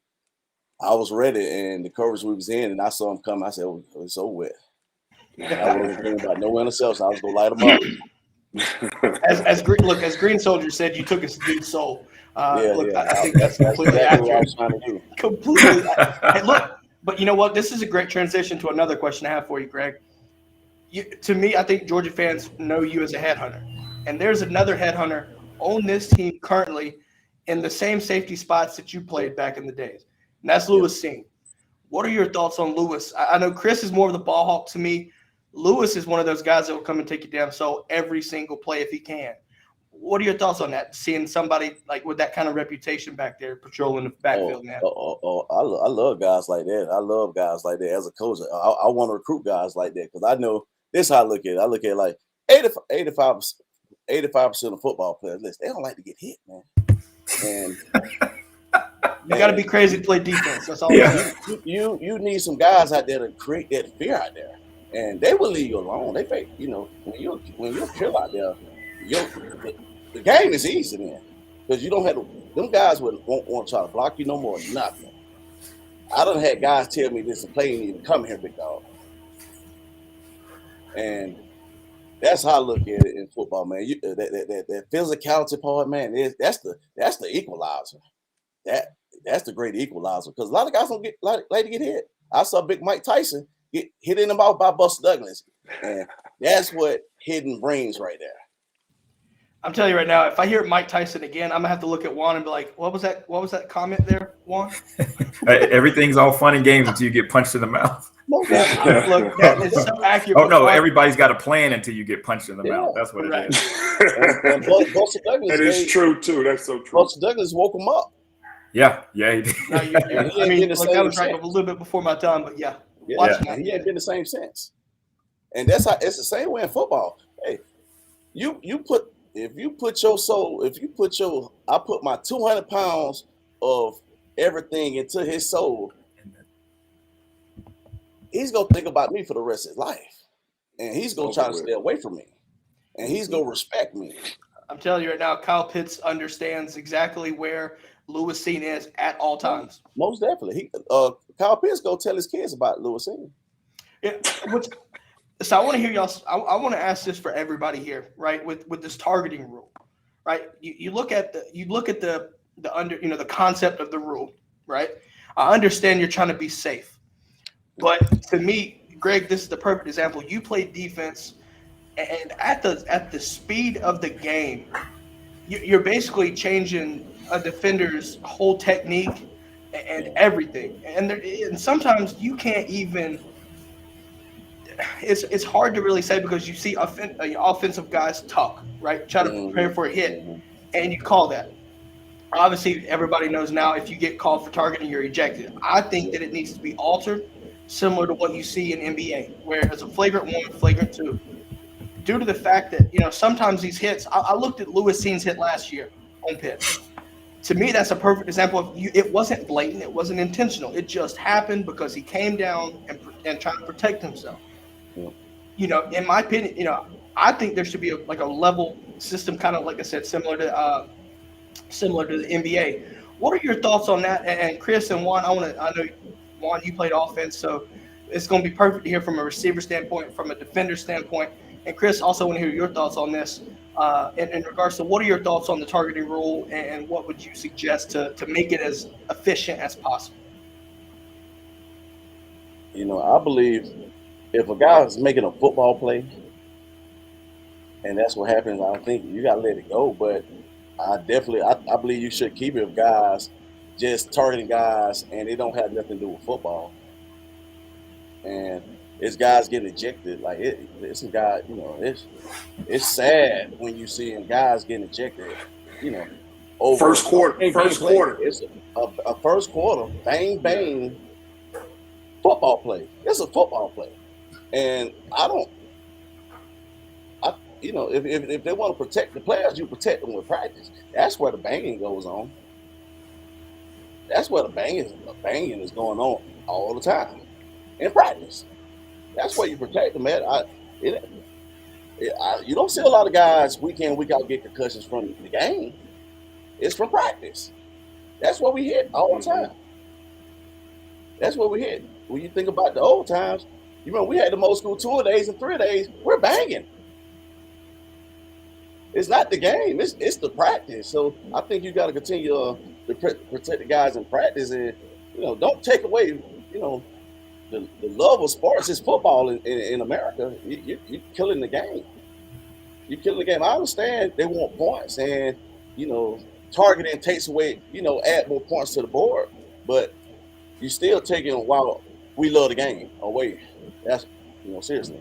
I was ready, and the coverage we was in, and I saw him come. I said, "Oh, it's so wet." I wasn't thinking about no interception. I was gonna light him up. As Green Soldier said, you took his dude's soul. I think that's completely exactly accurate. what I was trying to do. Completely. Hey, look, but you know what? This is a great transition to another question I have for you, Greg. To me, I think Georgia fans know you as a headhunter, and there's another headhunter on this team currently in the same safety spots that you played back in the days. And that's Lewis Singh. What are your thoughts on Lewis? I know Chris is more of the ball hawk to me. Lewis is one of those guys that will come and take you down so every single play if he can. What are your thoughts on that? Seeing somebody like with that kind of reputation back there patrolling the backfield now. I love guys like that. I love guys like that. As a coach, I want to recruit guys like that because I know this is how I look at it. I look at it like 85% of football players, they don't like to get hit, man. And you got to be crazy to play defense. That's all. You need some guys out there to create that fear out there, and they will leave you alone. They think when you're kill out there, the game is easy then because you don't have them guys won't want to try to block you no more. Nothing. I done had guys tell me this play ain't even come here, big dog, and that's how I look at it in football, man. That physicality part, man, that's the equalizer. That's the great equalizer because a lot of guys don't like to get hit. I saw Big Mike Tyson get hit in the mouth by Buster Douglas, and that's what hidden brings right there. I'm telling you right now, if I hear Mike Tyson again, I'm gonna have to look at Juan and be like, "What was that? What was that comment there, Juan?" Everything's all fun and games until you get punched in the mouth. Look, that is so accurate. Oh no, everybody's got a plan until you get punched in the mouth. That's what it is. And Buster Douglas, that is true too. That's so true. Buster Douglas woke him up. Yeah, he did. No, that was right a little bit before my time, but yeah. He ain't been the same since. And that's how it's the same way in football. Hey, I put my 200 pounds of everything into his soul, he's gonna think about me for the rest of his life. And he's gonna try to stay away from me. And he's gonna respect me. I'm telling you right now, Kyle Pitts understands exactly where Lewis Singh is at all times. Most definitely. Kyle Pitts go tell his kids about Lewis Singh. Yeah, so I want to hear y'all. I want to ask this for everybody here, right? With this targeting rule, right? You look at the the concept of the rule, right? I understand you're trying to be safe, but to me, Greg, this is the perfect example. You play defense, and at the speed of the game, you're basically changing a defender's whole technique and everything. And sometimes you can't even. It's hard to really say because you see offensive guys talk, right? Try to prepare for a hit, and you call that. Obviously, everybody knows now if you get called for targeting, you're ejected. I think that it needs to be altered, similar to what you see in NBA, where it's a flagrant 1, flagrant 2. due to the fact that, sometimes these hits, I looked at Lewis Seen's hit last year on Pitts. To me, that's a perfect example of it wasn't blatant. It wasn't intentional. It just happened because he came down and tried to protect himself. Yeah. In my opinion, I think there should be a level system, kind of like I said, similar to the NBA. What are your thoughts on that? And Chris and Juan, I know Juan, you played offense, so it's going to be perfect to hear from a receiver standpoint, from a defender standpoint. And Chris, also want to hear your thoughts on this in regards to what are your thoughts on the targeting rule, and what would you suggest to make it as efficient as possible? I believe if a guy is making a football play, and that's what happens, I think you got to let it go. But I believe you should keep it if guys just targeting guys and they don't have nothing to do with football. And it's guys getting ejected. Like it's a guy, it's sad when you see guys getting ejected, over First quarter. It's a first quarter, bang, bang, football play. It's a football play. And if they want to protect the players, you protect them with practice. That's where the banging goes on. That's where the banging is going on all the time in practice. That's where you protect them, man. You don't see a lot of guys week in, week out get concussions from the game. It's from practice. That's what we hit all the time. That's what we hit. When you think about the old times, we had the most school 2 days and 3 days. We're banging. It's not the game. It's the practice. So I think you got to continue to protect the guys in practice, and don't take away the love of sports is football in America. You're killing the game. You're killing the game. I understand they want points, and targeting takes away, add more points to the board, but you're still taking while we love the game away. That's seriously.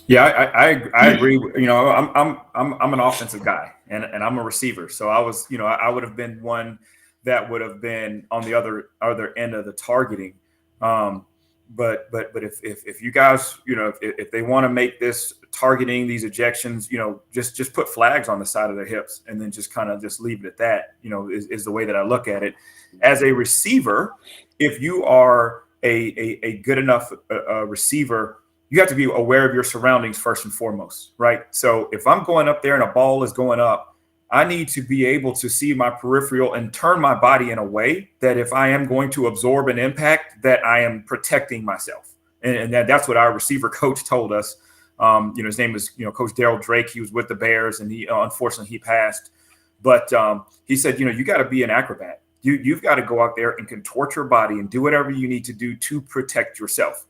Yeah, I agree. I'm an offensive guy and I'm a receiver. So I was, I would have been one that would have been on the other end of the targeting. But if you guys, if they want to make this targeting, these ejections, just put flags on the side of their hips and then just kind of just leave it at that, is the way that I look at it. As a receiver, if you are a good enough receiver, you have to be aware of your surroundings first and foremost, right? So if I'm going up there and a ball is going up, I need to be able to see my peripheral and turn my body in a way that if I am going to absorb an impact, that I am protecting myself. And that's what our receiver coach told us. His name is, Coach Daryl Drake. He was with the Bears, and he unfortunately he passed. But he said, you got to be an acrobat. You've got to go out there and contort your body and do whatever you need to do to protect yourself.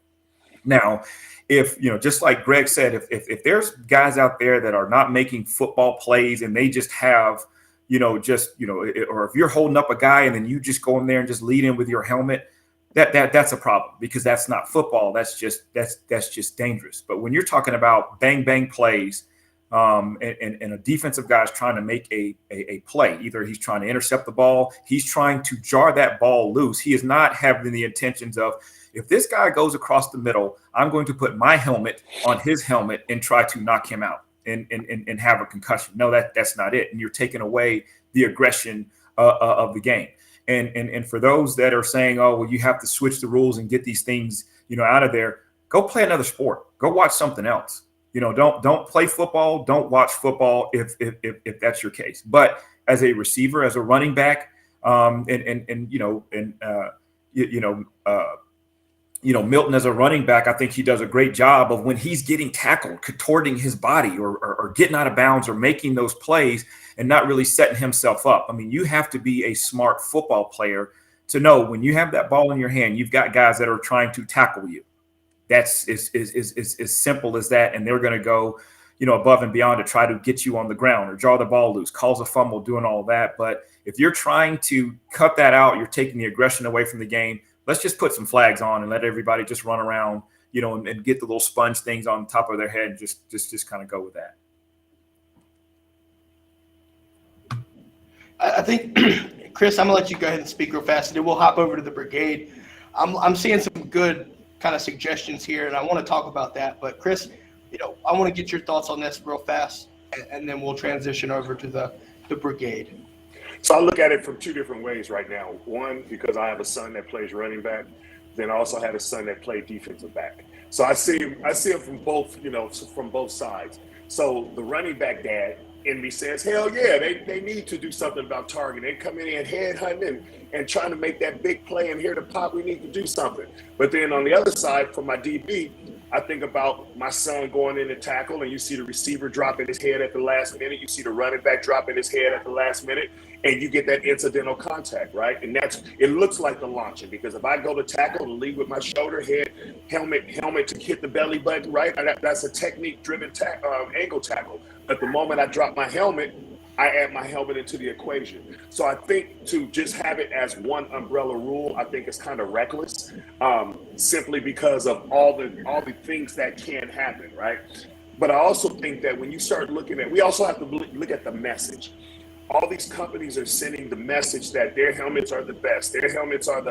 Now, if, just like Greg said, if there's guys out there that are not making football plays and they just have, or if you're holding up a guy and then you just go in there and just lead in with your helmet, that's a problem, because that's not football. That's just dangerous. But when you're talking about bang, bang plays, and a defensive guy is trying to make a play, either he's trying to intercept the ball, he's trying to jar that ball loose. He is not having the intentions of, if this guy goes across the middle, I'm going to put my helmet on his helmet and try to knock him out and have a concussion. No, that's not it. And you're taking away the aggression of the game. And for those that are saying, oh, well, you have to switch the rules and get these things, out of there, go play another sport. Go watch something else. Don't play football. Don't watch football if that's your case. But as a receiver, as a running back, Milton as a running back, I think he does a great job of when he's getting tackled, contorting his body or getting out of bounds or making those plays and not really setting himself up. I mean, you have to be a smart football player to know when you have that ball in your hand, you've got guys that are trying to tackle you. That's as simple as that. And they're going to go, above and beyond to try to get you on the ground or draw the ball loose, cause a fumble, doing all that. But if you're trying to cut that out, you're taking the aggression away from the game. Let's just put some flags on and let everybody just run around, and get the little sponge things on top of their head and just kind of go with that. I think, Chris, I'm gonna let you go ahead and speak real fast, and then we'll hop over to the brigade. I'm seeing some good kind of suggestions here, and I want to talk about that. But Chris, I want to get your thoughts on this real fast, and then we'll transition over to the brigade. So I look at it from two different ways right now. One, because I have a son that plays running back, then I also had a son that played defensive back. So I see him from both, from both sides. So the running back dad in me says, hell yeah, they need to do something about targeting. They come in and headhunting and trying to make that big play and here to pop, we need to do something. But then on the other side, for my DB, I think about my son going in to tackle, and you see the receiver dropping his head at the last minute. You see the running back dropping his head at the last minute, and you get that incidental contact, right? And it looks like the launching, because if I go to tackle and lead with my shoulder, head, helmet to hit the belly button, right? That's a technique-driven angle tackle. But the moment I drop my helmet, I add my helmet into the equation. So I think to just have it as one umbrella rule, I think it's kind of reckless, simply because of all the things that can happen, right? But I also think that when you start looking at, we also have to look at the message. All these companies are sending the message that their helmets are the best. Their helmets are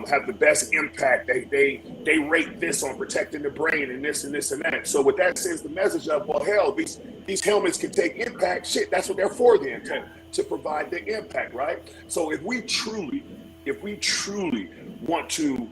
have the best impact. They rate this on protecting the brain and this and this and that. So what that sends the message of, well, hell, these helmets can take impact. Shit, that's what they're for then, to provide the impact, right? So if we truly want to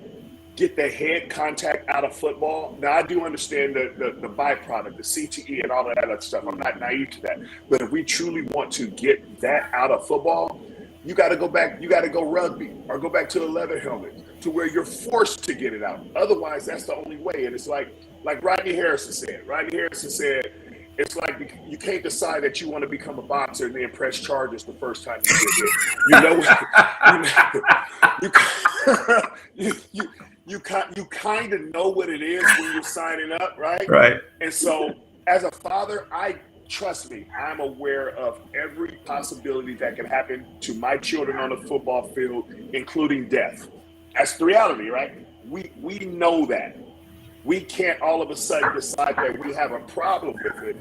get the head contact out of football. Now, I do understand the byproduct, the CTE and all of that other stuff. I'm not naive to that. But if we truly want to get that out of football, you got to go back. You got to go rugby or go back to the leather helmet to where you're forced to get it out. Otherwise, that's the only way. And it's like Rodney Harrison said. Rodney Harrison said, it's like you can't decide that you want to become a boxer and then press charges the first time you get it. You kind of know what it is when you're signing up, right? Right. And so as a father, trust me, I'm aware of every possibility that can happen to my children on the football field, including death. That's the reality, right? We know that. We can't all of a sudden decide that we have a problem with it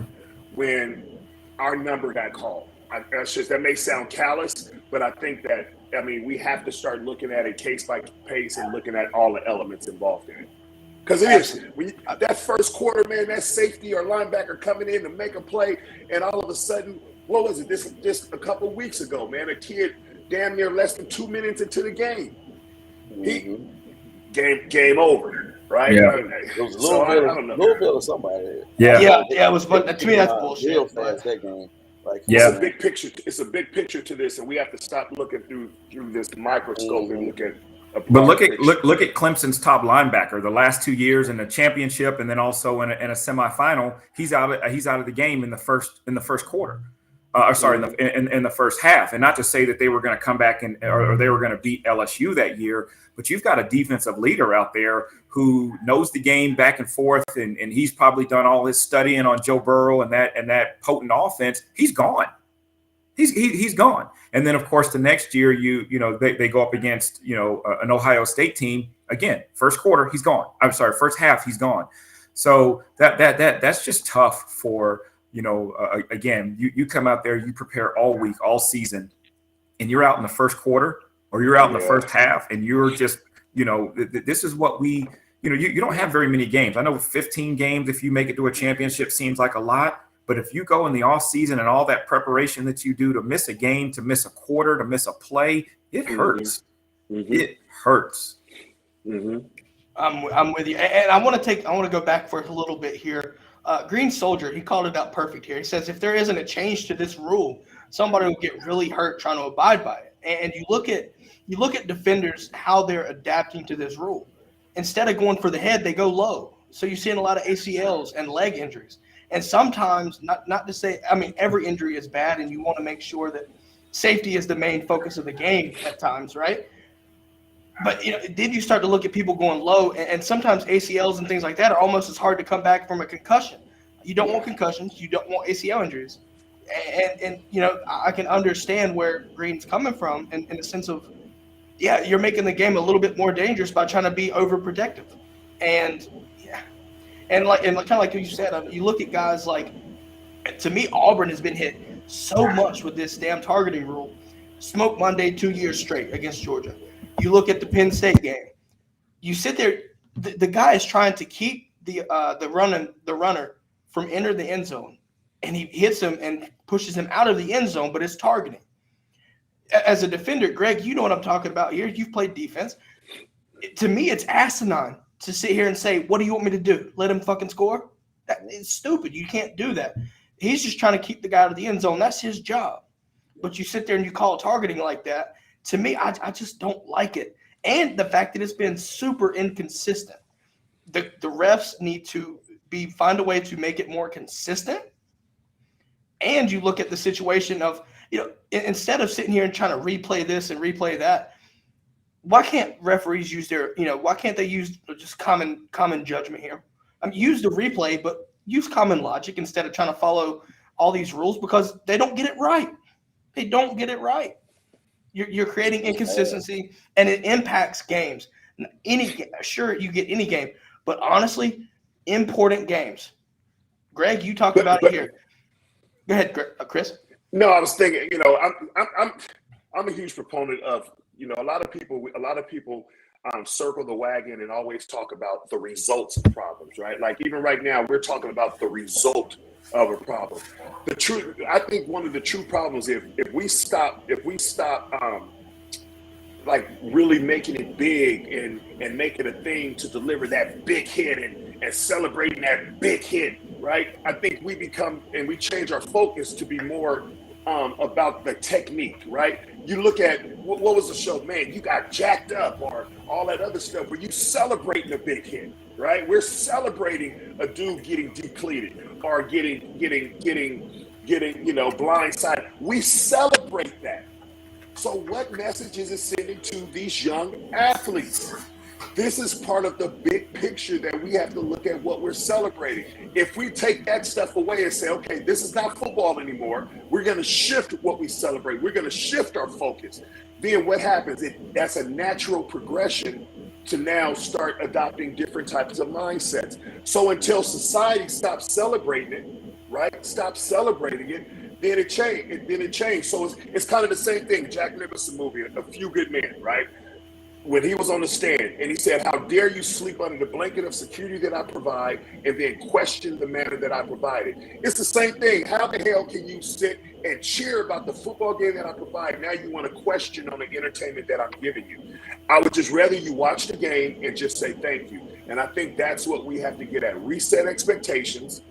when our number got called. That may sound callous, but I think that, we have to start looking at it case by case and looking at all the elements involved in it. Because it is. That first quarter, man, that safety or linebacker coming in to make a play, and all of a sudden, what was it? Just a couple of weeks ago, man, a kid damn near less than 2 minutes into the game. Game over, right? Yeah. It was Louisville or somebody. Yeah, it was. But to me, that's bullshit. Real fast that game. It's a big picture. It's a big picture to this, and we have to stop looking through this microscope and look at. But look at Clemson's top linebacker. The last 2 years in the championship, and then also in a semifinal, he's out of the game in the first quarter. In the first half. And not to say that they were going to come back or they were going to beat LSU that year, but you've got a defensive leader out there who knows the game back and forth, and he's probably done all his studying on Joe Burrow and that potent offense. He's gone. He's gone. And then of course the next year they go up against an Ohio State team again. First quarter he's gone. First half he's gone. So that's just tough for. Again, you come out there, you prepare all week, all season, and you're out in the first quarter or you're out in the first half, and you're just, this is what you don't have very many games. I know 15 games, if you make it to a championship, seems like a lot, but if you go in the off season and all that preparation that you do to miss a game, to miss a quarter, to miss a play, it hurts. Mm-hmm. It hurts. Mm-hmm. I'm with you, and I want to go back for a little bit here. Green Soldier, he called it out perfect here. He says, if there isn't a change to this rule, somebody will get really hurt trying to abide by it. And you look at defenders, how they're adapting to this rule. Instead of going for the head, they go low. So you're seeing a lot of ACLs and leg injuries. And sometimes, not to say, every injury is bad, and you want to make sure that safety is the main focus of the game at times, right? But then you start to look at people going low, and sometimes ACLs and things like that are almost as hard to come back from a concussion. You don't want concussions, you don't want ACL injuries, and I can understand where Green's coming from in the sense of, you're making the game a little bit more dangerous by trying to be overprotective, and kind of like you said, you look at guys like, to me, Auburn has been hit so much with this damn targeting rule. Smoke Monday 2 years straight against Georgia. You look at the Penn State game. You sit there, The guy is trying to keep the runner from entering the end zone, and he hits him and pushes him out of the end zone, but it's targeting. As a defender, Greg, you know what I'm talking about here. You've played defense. To me, it's asinine to sit here and say, what do you want me to do? Let him fucking score? It's stupid. You can't do that. He's just trying to keep the guy out of the end zone. That's his job. But you sit there and you call targeting like that. To me, I just don't like it. And the fact that it's been super inconsistent. The refs need to find a way to make it more consistent. And you look at the situation of, instead of sitting here and trying to replay this and replay that, why can't referees use why can't they use just common judgment here? Use the replay, but use common logic instead of trying to follow all these rules, because they don't get it right. They don't get it right. You're creating inconsistency, and it impacts games. Sure, you get any game, but honestly, important games. Greg, you talked about it here. Go ahead, Chris. No, I was thinking, I'm a huge proponent of, a lot of people circle the wagon and always talk about the results of problems, right? Like even right now, we're talking about the result of a problem. I think one of the true problems, if we stop like really making it big and making a thing to deliver that big hit and celebrating that big hit, right? I think we change our focus to be more about the technique, right? You look at what was the show, man, you got jacked up, or all that other stuff where you celebrating a big hit, right? We're celebrating a dude getting depleted or getting blindsided. We celebrate that. So what message is it sending to these young athletes? This is part of the big picture that we have to look at what we're celebrating. If we take that stuff away and say, okay, this is not football anymore, we're going to shift what we celebrate. We're going to shift our focus. Then what happens? That's a natural progression to now start adopting different types of mindsets. So until society stops celebrating it, right? Stop celebrating it, then it changed. So it's kind of the same thing. Jack Nicholson movie, A Few Good Men, right? When he was on the stand and he said, how dare you sleep under the blanket of security that I provide and then question the manner that I provided? It's the same thing. How the hell can you sit and cheer about the football game that I provide? Now you want to question on the entertainment that I'm giving you. I would just rather you watch the game and just say thank you. And I think that's what we have to get at. Reset expectations.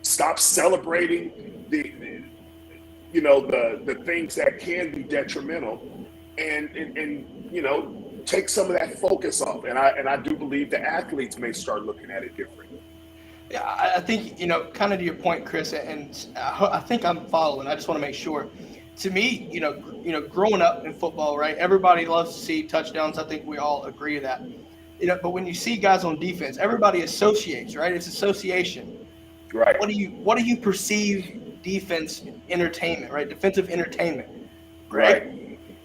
Stop celebrating the things that can be detrimental. And take some of that focus off. And I do believe the athletes may start looking at it differently. Yeah, I think, kind of to your point, Chris, and I think I'm following. I just want to make sure. To me, growing up in football, right, everybody loves to see touchdowns. I think we all agree with that. But when you see guys on defense, everybody associates, right? It's association. Right. What do you perceive defense entertainment, right? Defensive entertainment.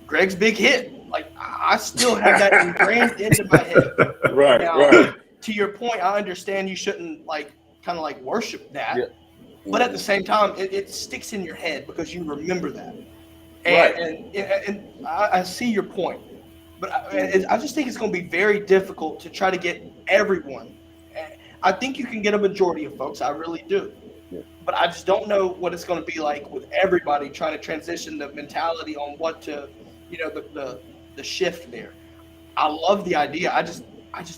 Greg's big hit. Like, I still have that ingrained into my head. Right, now, right. To your point, I understand you shouldn't kind of worship that. Yeah. But at the same time, it sticks in your head because you remember that. Right. And I see your point. But I just think it's going to be very difficult to try to get everyone. I think you can get a majority of folks. I really do. Yeah. But I just don't know what it's going to be like with everybody trying to transition the mentality on what to, the shift there. I love the idea. I just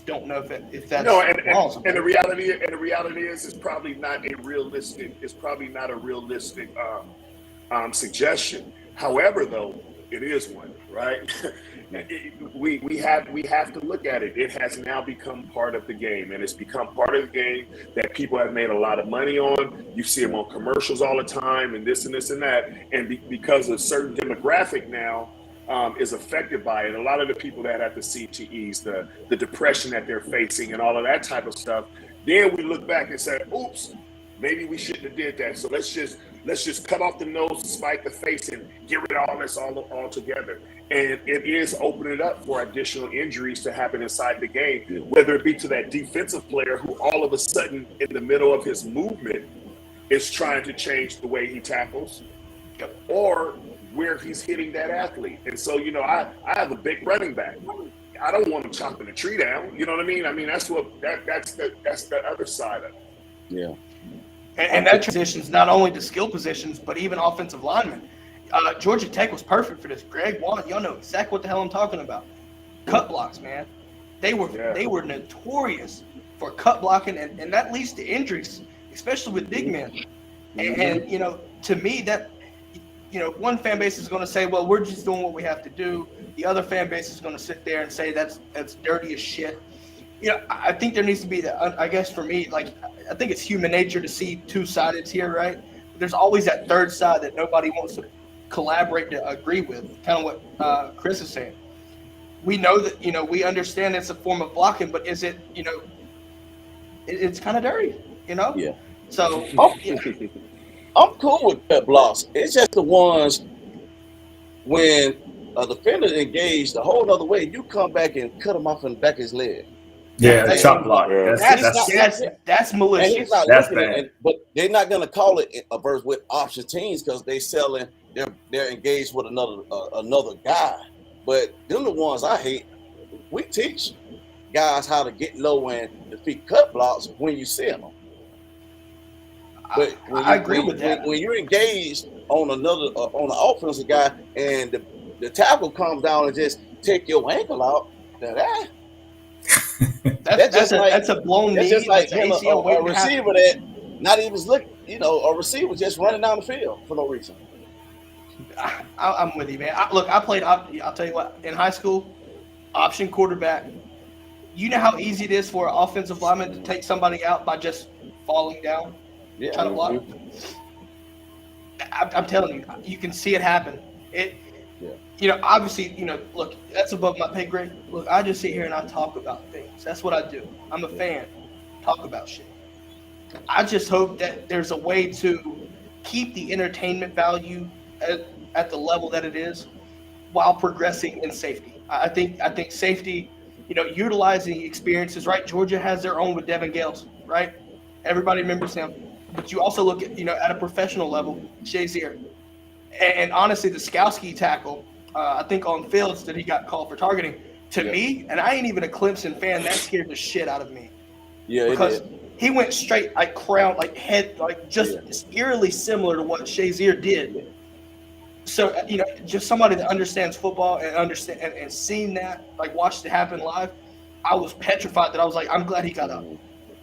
don't know if that's plausible. And the reality is it's probably not a realistic suggestion. However, though, it is one, right? We have to look at it. It has now become part of the game, and it's become part of the game that people have made a lot of money on. You see them on commercials all the time, and this and this and that. And because a certain demographic now is affected by it, a lot of the people that have the CTEs, the depression that they're facing, and all of that type of stuff. Then we look back and say, "Oops, maybe we shouldn't have did that. So let's just cut off the nose, spike the face, and get rid of all this all together." And it is opening it up for additional injuries to happen inside the game, whether it be to that defensive player who all of a sudden in the middle of his movement is trying to change the way he tackles, or where he's hitting that athlete. And so, I have a big running back. I don't want them chopping the tree down. You know what I mean? I mean, that's the other side of it. Yeah. And that transitions not only to skill positions, but even offensive linemen. Georgia Tech was perfect for this. Greg, Juan, y'all know exactly what the hell I'm talking about. Cut blocks, man. They were notorious for cut blocking, and that leads to injuries, especially with big men. And you know, to me, that, you know, one fan base is going to say, well, we're just doing what we have to do. The other fan base is going to sit there and say that's dirty as shit. You know, I think there needs to be that. I guess for me, like, I think it's human nature to see two sides here, right? There's always that third side that nobody wants to collaborate to agree with. Kind of what Chris is saying. We know that, you know, we understand it's a form of blocking, but is it, you know, it's kind of dirty, you know? Yeah. So I'm cool with cut blocks. It's just the ones when a defender engaged the whole other way, you come back and cut him off in the back of his leg. Yeah, chop block. Yeah. That's malicious. And he's not That's looking bad. at it, but they're not gonna call it a verse with option teams because they're engaged with another guy. But them the ones I hate. We teach guys how to get low and defeat cut blocks when you see them. But I agree with that. When you're engaged on on an offensive guy and the tackle comes down and just take your ankle out, that's a blown knee. that's just like that's him, ACL a waiting to happen. receiver that not even looking, you know, a receiver just running down the field for no reason. I'm with you, man. I played. I'll tell you what. In high school, option quarterback. You know how easy it is for an offensive lineman to take somebody out by just falling down, Yeah. trying to block. I'm telling you, you can see it happen. You know, obviously, you know, look, that's above my pay grade. Look, I just sit here and I talk about things. That's what I do. I'm a fan. Talk about shit. I just hope that there's a way to keep the entertainment value at the level that it is while progressing in safety. I think safety, you know, utilizing experiences, right? Georgia has their own with Devin Gales, right? Everybody remembers him. But you also look at, you know, at a professional level, Shazier. And honestly, the Skowski tackle, I think on Fields that he got called for targeting, to me, and I ain't even a Clemson fan, that scared the shit out of me. Yeah, because he went straight, like crown, like head, like just eerily similar to what Shazier did. So, you know, just somebody that understands football and seeing that, like watched it happen live, I was petrified that I was like, I'm glad he got up.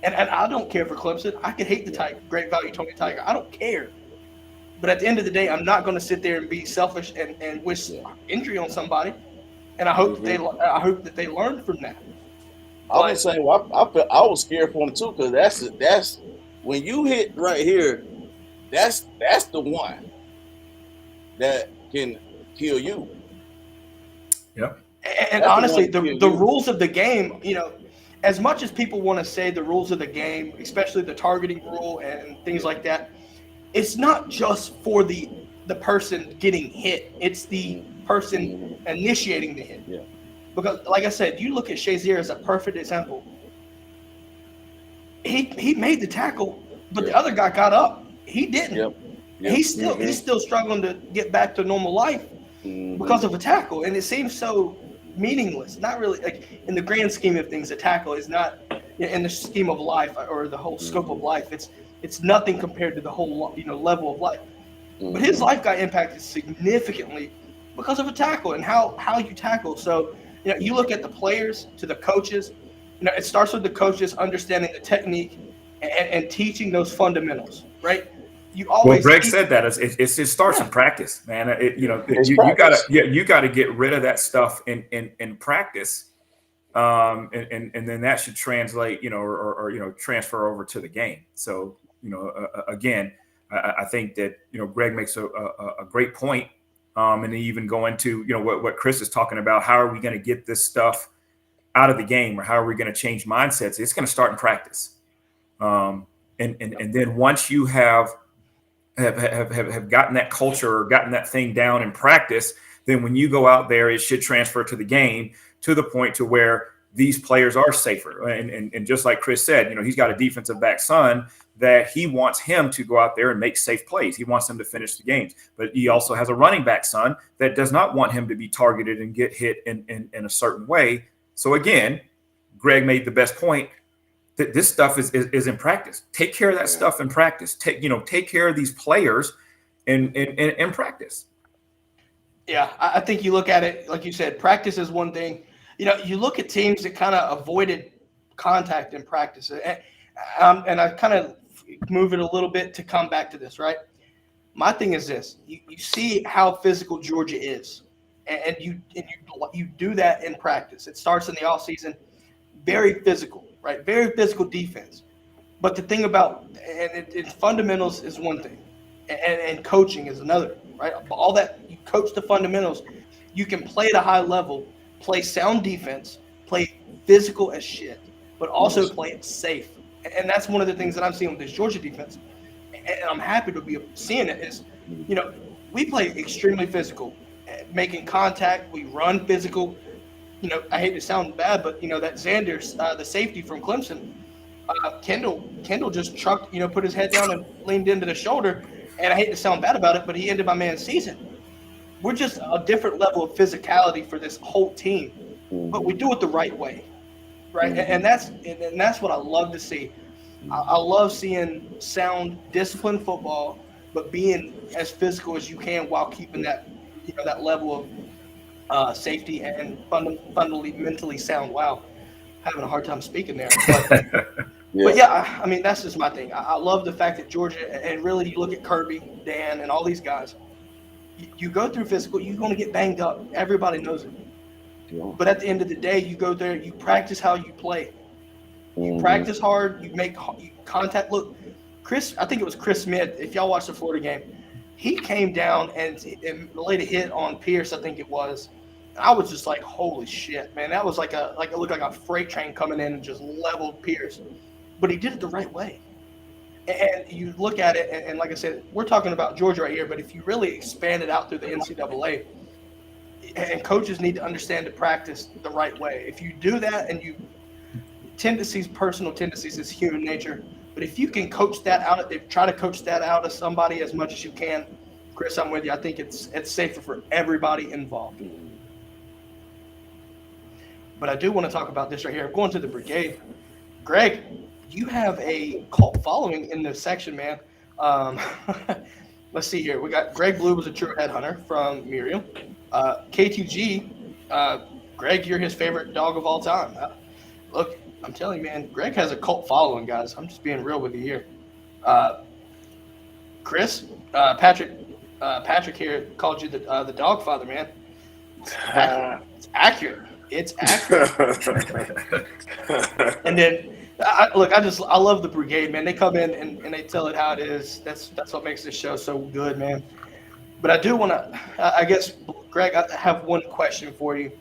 And I don't care for Clemson. I could hate the Tiger, great value Tony Tiger. I don't care. But at the end of the day, I'm not going to sit there and be selfish and wish injury on somebody. And I hope that they learn from that. I was saying, well, I was scared for him too, because that's when you hit right here, that's the one that can kill you. Yep. And honestly, the rules of the game, you know, as much as people want to say the rules of the game, especially the targeting rule and things like that, it's not just for the person getting hit. It's the person initiating the hit. Yeah. Because, like I said, you look at Shazier as a perfect example. He made the tackle, but the other guy got up. He didn't. Yep. He's still struggling to get back to normal life because of a tackle, and it seems so meaningless. Not really, like in the grand scheme of things, a tackle is not in the scheme of life or the whole scope of life. It's nothing compared to the whole, you know, level of life. But his life got impacted significantly because of a tackle and how you tackle. So, you know, you look at the players to the coaches. You know, it starts with the coaches understanding the technique and teaching those fundamentals, right? You always. Well, Greg said that it starts in practice, man. You gotta get rid of that stuff in practice, and then that should translate, you know, or you know, transfer over to the game. So, you know, again, I think that, you know, Greg makes a great point, and even go into, you know, what Chris is talking about. How are we going to get this stuff out of the game, or how are we going to change mindsets? It's going to start in practice, and then once you have gotten that culture or gotten that thing down in practice, then when you go out there, it should transfer to the game to the point to where these players are safer. And just like Chris said, you know, he's got a defensive back son that he wants him to go out there and make safe plays. He wants him to finish the games. But he also has a running back son that does not want him to be targeted and get hit in a certain way So again, Greg made the best point that this stuff is in practice. Take care of that stuff in practice. Take care of these players in practice. Yeah, I think you look at it, like you said, practice is one thing. You look at teams that kind of avoided contact in practice. And I kind of move it a little bit to come back to this, right? My thing is this. You see how physical Georgia is, and you do that in practice. It starts in the offseason, very physical, right? Very physical defense. But the thing about and fundamentals is one thing, and coaching is another, right? All that you coach the fundamentals, you can play at a high level, play sound defense, play physical as shit, but also play it safe. And that's one of the things that I'm seeing with this Georgia defense. And I'm happy to be seeing it is, we play extremely physical, making contact. We run physical. I hate to sound bad, but that Xander, the safety from Clemson, Kendall just chucked, put his head down and leaned into the shoulder. And I hate to sound bad about it, but he ended my man's season. We're just a different level of physicality for this whole team, but we do it the right way, right? And that's what I love to see. I love seeing sound, disciplined football, but being as physical as you can while keeping that, that level of safety and fundamentally mentally sound. Wow, having a hard time speaking there. But yeah, I mean, that's just my thing. I love the fact that Georgia, and really you look at Kirby, Dan, and all these guys, you go through physical, you're going to get banged up. Everybody knows it. Yeah. But at the end of the day, you go there, you practice how you play. You practice hard, you make contact. Look, I think it was Chris Smith, if y'all watched the Florida game, he came down and laid a hit on Pierce, I think it was. I was just like, holy shit, man. That was it looked like a freight train coming in and just leveled Pierce. But he did it the right way. And you look at it, and like I said, we're talking about Georgia right here, but if you really expand it out through the NCAA, and coaches need to understand to practice the right way. If you do that, and personal tendencies is human nature, but if you can coach that out, try to coach that out of somebody as much as you can, Chris, I'm with you. I think it's safer for everybody involved. But I do want to talk about this right here. Going to the brigade. Greg, you have a cult following in this section, man. Let's see here. We got Greg Blue was a true headhunter from Miriam. K2G, Greg, you're his favorite dog of all time. Look, I'm telling you, man, Greg has a cult following, guys. I'm just being real with you here. Chris, Patrick here called you the dog father, man. It's accurate. It's accurate. And then, I love the brigade, man. They come in and they tell it how it is. That's what makes this show so good, man. But I do want to, I guess, Greg, I have one question for you.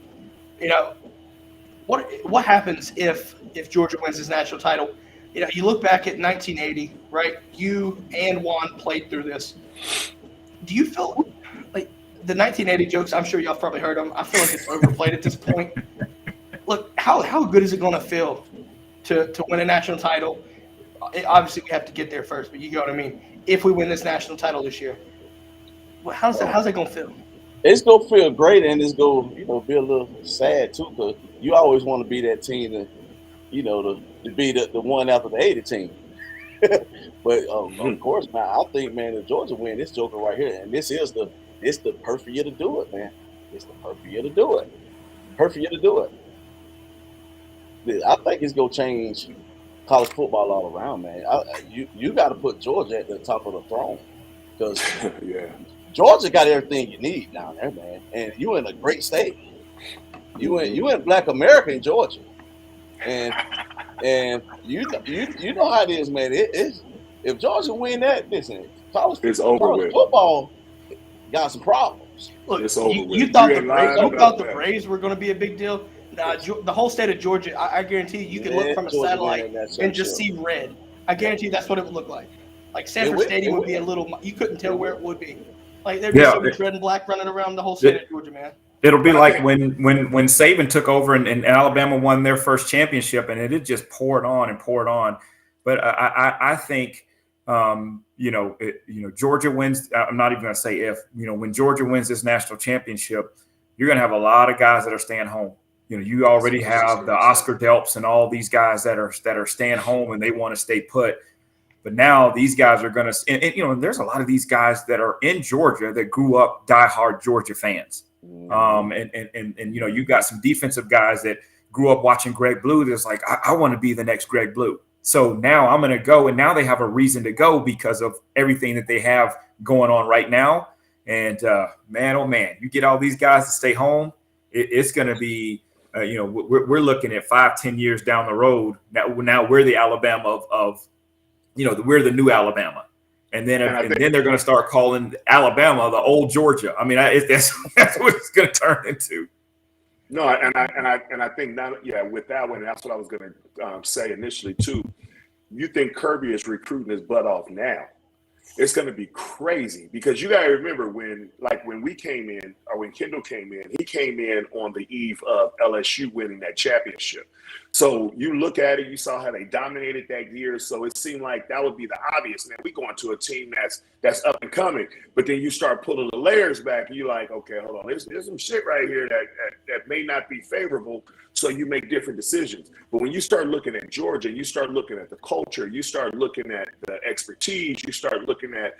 What happens if Georgia wins this national title? You look back at 1980, right? You and Juan played through this. Do you feel like the 1980 jokes? I'm sure y'all probably heard them. I feel like it's overplayed at this point. Look, how good is it going to feel to win a national title? Obviously, we have to get there first, but you know what I mean. If we win this national title this year, how's that going to feel? It's gonna feel great, and it's gonna be a little sad too, because you always want to be that team that to be the one after the 80 team. But of course, man, I think, man, if Georgia win this joker right here, and it's the perfect year to do it, man. It's the perfect year to do it. Perfect year to do it. I think it's gonna change college football all around, man. You got to put Georgia at the top of the throne, because Georgia got everything you need down there, man. And you in a great state. You in Black America in Georgia, and you know how it is, man. If Georgia win that, listen, college football got some problems. Look, you thought the Braves were going to be a big deal. Nah, the whole state of Georgia, I guarantee you can look from a satellite and just see red. I guarantee you that's what it would look like. Like Sanford Stadium would be a little. You couldn't tell where it would be. Like there'd be so much red and black running around the whole state of Georgia, man. It'll be like when Saban took over and Alabama won their first championship, and it just poured on and poured on. But I think Georgia wins. I'm not even going to say if. When Georgia wins this national championship, you're going to have a lot of guys that are staying home. You already have the Oscar Delps and all these guys that are staying home and they want to stay put. But now these guys are going to, and there's a lot of these guys that are in Georgia that grew up diehard Georgia fans. And you got some defensive guys that grew up watching Greg Blue. That's like, I want to be the next Greg Blue. So now I'm going to go, and now they have a reason to go because of everything that they have going on right now. And man, oh man, you get all these guys to stay home. It's going to be, we're looking at 5-10 years down the road. Now we're the Alabama of we're the new Alabama. And then then they're going to start calling Alabama the old Georgia. I mean, that's what it's going to turn into. No, and I think with that one, that's what I was going to say initially too. You think Kirby is recruiting his butt off now? It's going to be crazy because you got to remember when we came in, or when Kendall came in, he came in on the eve of LSU winning that championship. So you look at it, you saw how they dominated that year. So it seemed like that would be the obvious. Man, we going to a team that's up and coming. But then you start pulling the layers back, and you're like, okay, hold on, there's some shit right here that may not be favorable. So you make different decisions. But when you start looking at Georgia, you start looking at the culture, you start looking at the expertise, you start looking at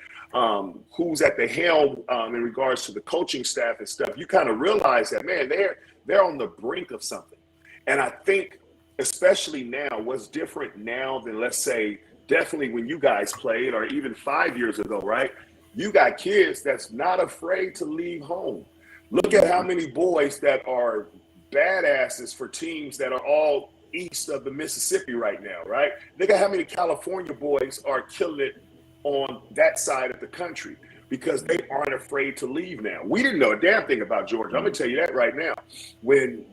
who's at the helm in regards to the coaching staff and stuff. You kind of realize that, man, they're on the brink of something. And I think, especially now, what's different now than, let's say, definitely when you guys played or even 5 years ago, right? You got kids that's not afraid to leave home. Look at how many boys that are badasses for teams that are all east of the Mississippi right now, right? Look at how many California boys are killing it on that side of the country because they aren't afraid to leave now. We didn't know a damn thing about Georgia. I'm going to tell you that right now. When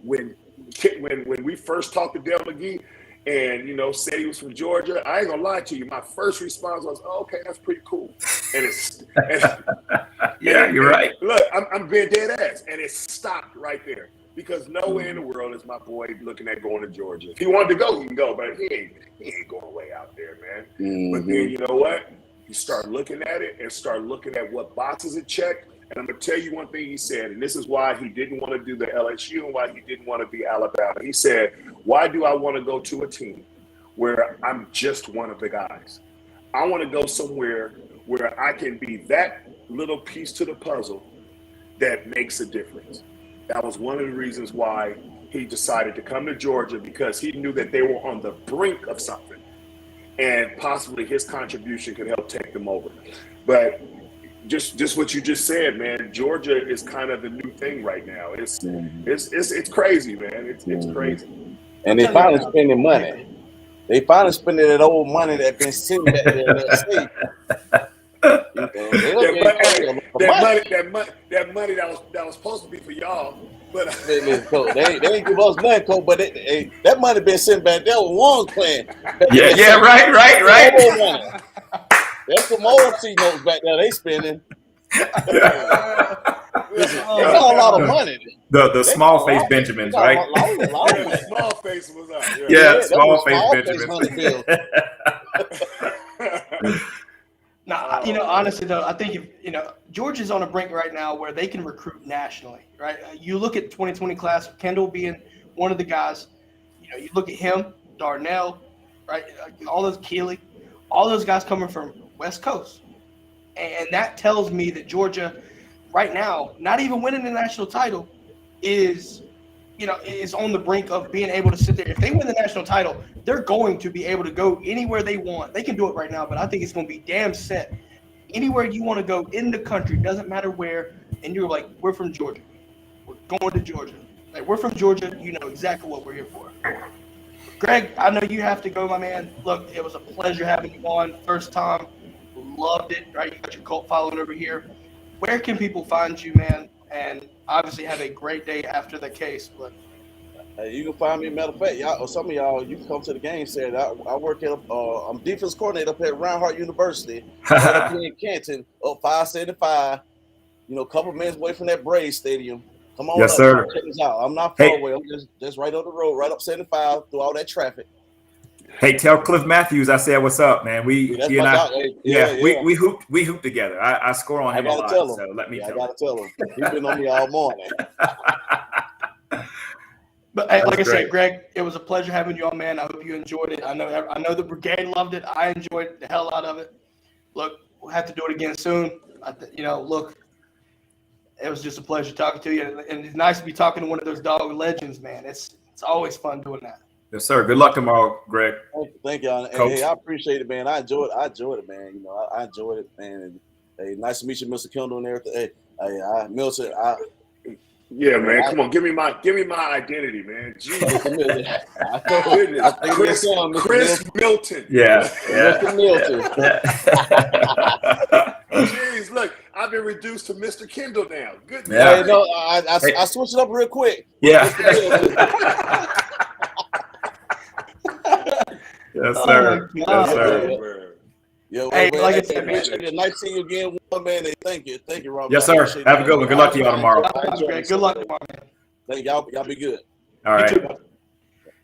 we first talked to Dale McGee and, said he was from Georgia, I ain't gonna lie to you. My first response was, oh, okay, that's pretty cool. You're right. Look, I'm being dead ass. And it stopped right there because nowhere in the world is my boy looking at going to Georgia. If he wanted to go, he can go, but he ain't going way out there, man. Mm-hmm. But then, you know what? You start looking at it and start looking at what boxes it checked. And I'm going to tell you one thing he said, and this is why he didn't want to do the LSU and why he didn't want to be Alabama. He said, why do I want to go to a team where I'm just one of the guys? I want to go somewhere where I can be that little piece to the puzzle that makes a difference. That was one of the reasons why he decided to come to Georgia, because he knew that they were on the brink of something and possibly his contribution could help take them over. But just what you just said, man. Georgia is kind of the new thing right now. It's crazy, man. It's crazy. And they finally spending money. They finally spending that old money that's been sitting back there in that state. That money that was supposed to be for y'all, but they ain't give us nothing, Coach. But that money been sitting back there with Juan playing. Yeah, right. There's some old C notes back there they spending. They got a lot of money. The small face Benjamins, right? Small face was up. Yeah, small face Benjamins. Nah, honestly though, I think Georgia's on a brink right now where they can recruit nationally, right? You look at the 2020 class, Kendall being one of the guys. You look at him, Darnell, right? All those Keeley, all those guys coming from West Coast, and that tells me that Georgia, right now, not even winning the national title, is on the brink of being able to sit there. If they win the national title, they're going to be able to go anywhere they want. They can do it right now, but I think it's going to be damn set. Anywhere you want to go in the country, doesn't matter where, and you're like, we're from Georgia. We're going to Georgia. Like, we're from Georgia. You know exactly what we're here for. Greg, I know you have to go, my man. Look, it was a pleasure having you on. First time. Loved it, right? You got your cult following over here. Where can people find you, man? And obviously have a great day after the case. But you can find me. Matter of fact, y'all, or some of y'all, you can come to the game. Said I work at I'm defense coordinator up at Reinhardt University, right up here in Canton, up 575. A couple minutes away from that Braves Stadium. Come on, yes, up, sir. Check this out. I'm not far away. I'm just right on the road, right up 75 through all that traffic. Hey, tell Cliff Matthews I said what's up, man. We hoop together. I score on him a lot. So let me tell him. I gotta tell him. He's been on me all morning. But hey, like I great. said, Greg, it was a pleasure having you on, man. I hope you enjoyed it. I know the brigade loved it. I enjoyed the hell out of it. Look, we'll have to do it again soon. Look, it was just a pleasure talking to you, and it's nice to be talking to one of those dog legends, man. It's always fun doing that. Yes, sir. Good luck tomorrow, Greg. Thank y'all. And Coach. hey, I appreciate it, man. I enjoyed it, man. You know, I enjoyed it, man. And hey, nice to meet you, Mr. Kendall, and everything. Hey, Milton, yeah, man. Come on, give me my identity, man. Jesus. Chris Milton. Yeah. Mr. Milton. Jeez, look, I've been reduced to Mr. Kendall now. Good. Yeah. Hey, no, I switched it up real quick. Yeah. Yes, sir. Yes, sir. Yo, Hey, man, like I said, man. nice seeing you again, man. Thank you, Robert. Yes, sir. Have a good one. Good luck to y'all tomorrow. Greg, good luck tomorrow, man. Thank y'all. Y'all be good. All right.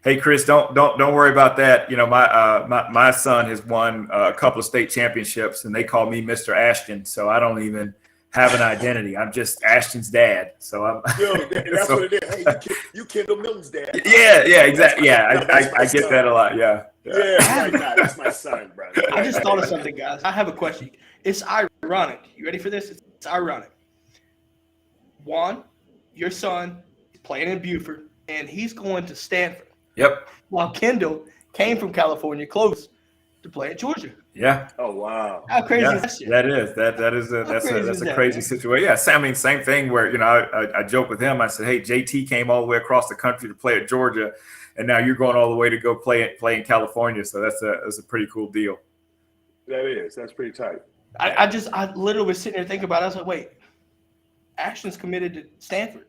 Hey, Chris, don't worry about that. You know, my son has won a couple of state championships, and they call me Mr. Ashton, so I don't even have an identity. I'm just Ashton's dad. So I'm. That's what it is. Hey, you Kendall Milton's dad. Yeah, exactly. Yeah, I get that a lot. Yeah. Right now, that's my son, bro. I just thought of something, guys. I have a question. It's ironic. You ready for this? It's ironic. Juan, your son, is playing in Beaufort, and he's going to Stanford. Yep. While Kendall came from California close to play at Georgia. Yeah. Oh wow. How crazy is that shit? That's a crazy situation. Yeah, I mean, same thing where, you know, I joke with him. I said, hey, JT came all the way across the country to play at Georgia, and now you're going all the way to go play in California. So that's a pretty cool deal. That's pretty tight. I literally was sitting there thinking about it. I was like, wait, Ashton's committed to Stanford.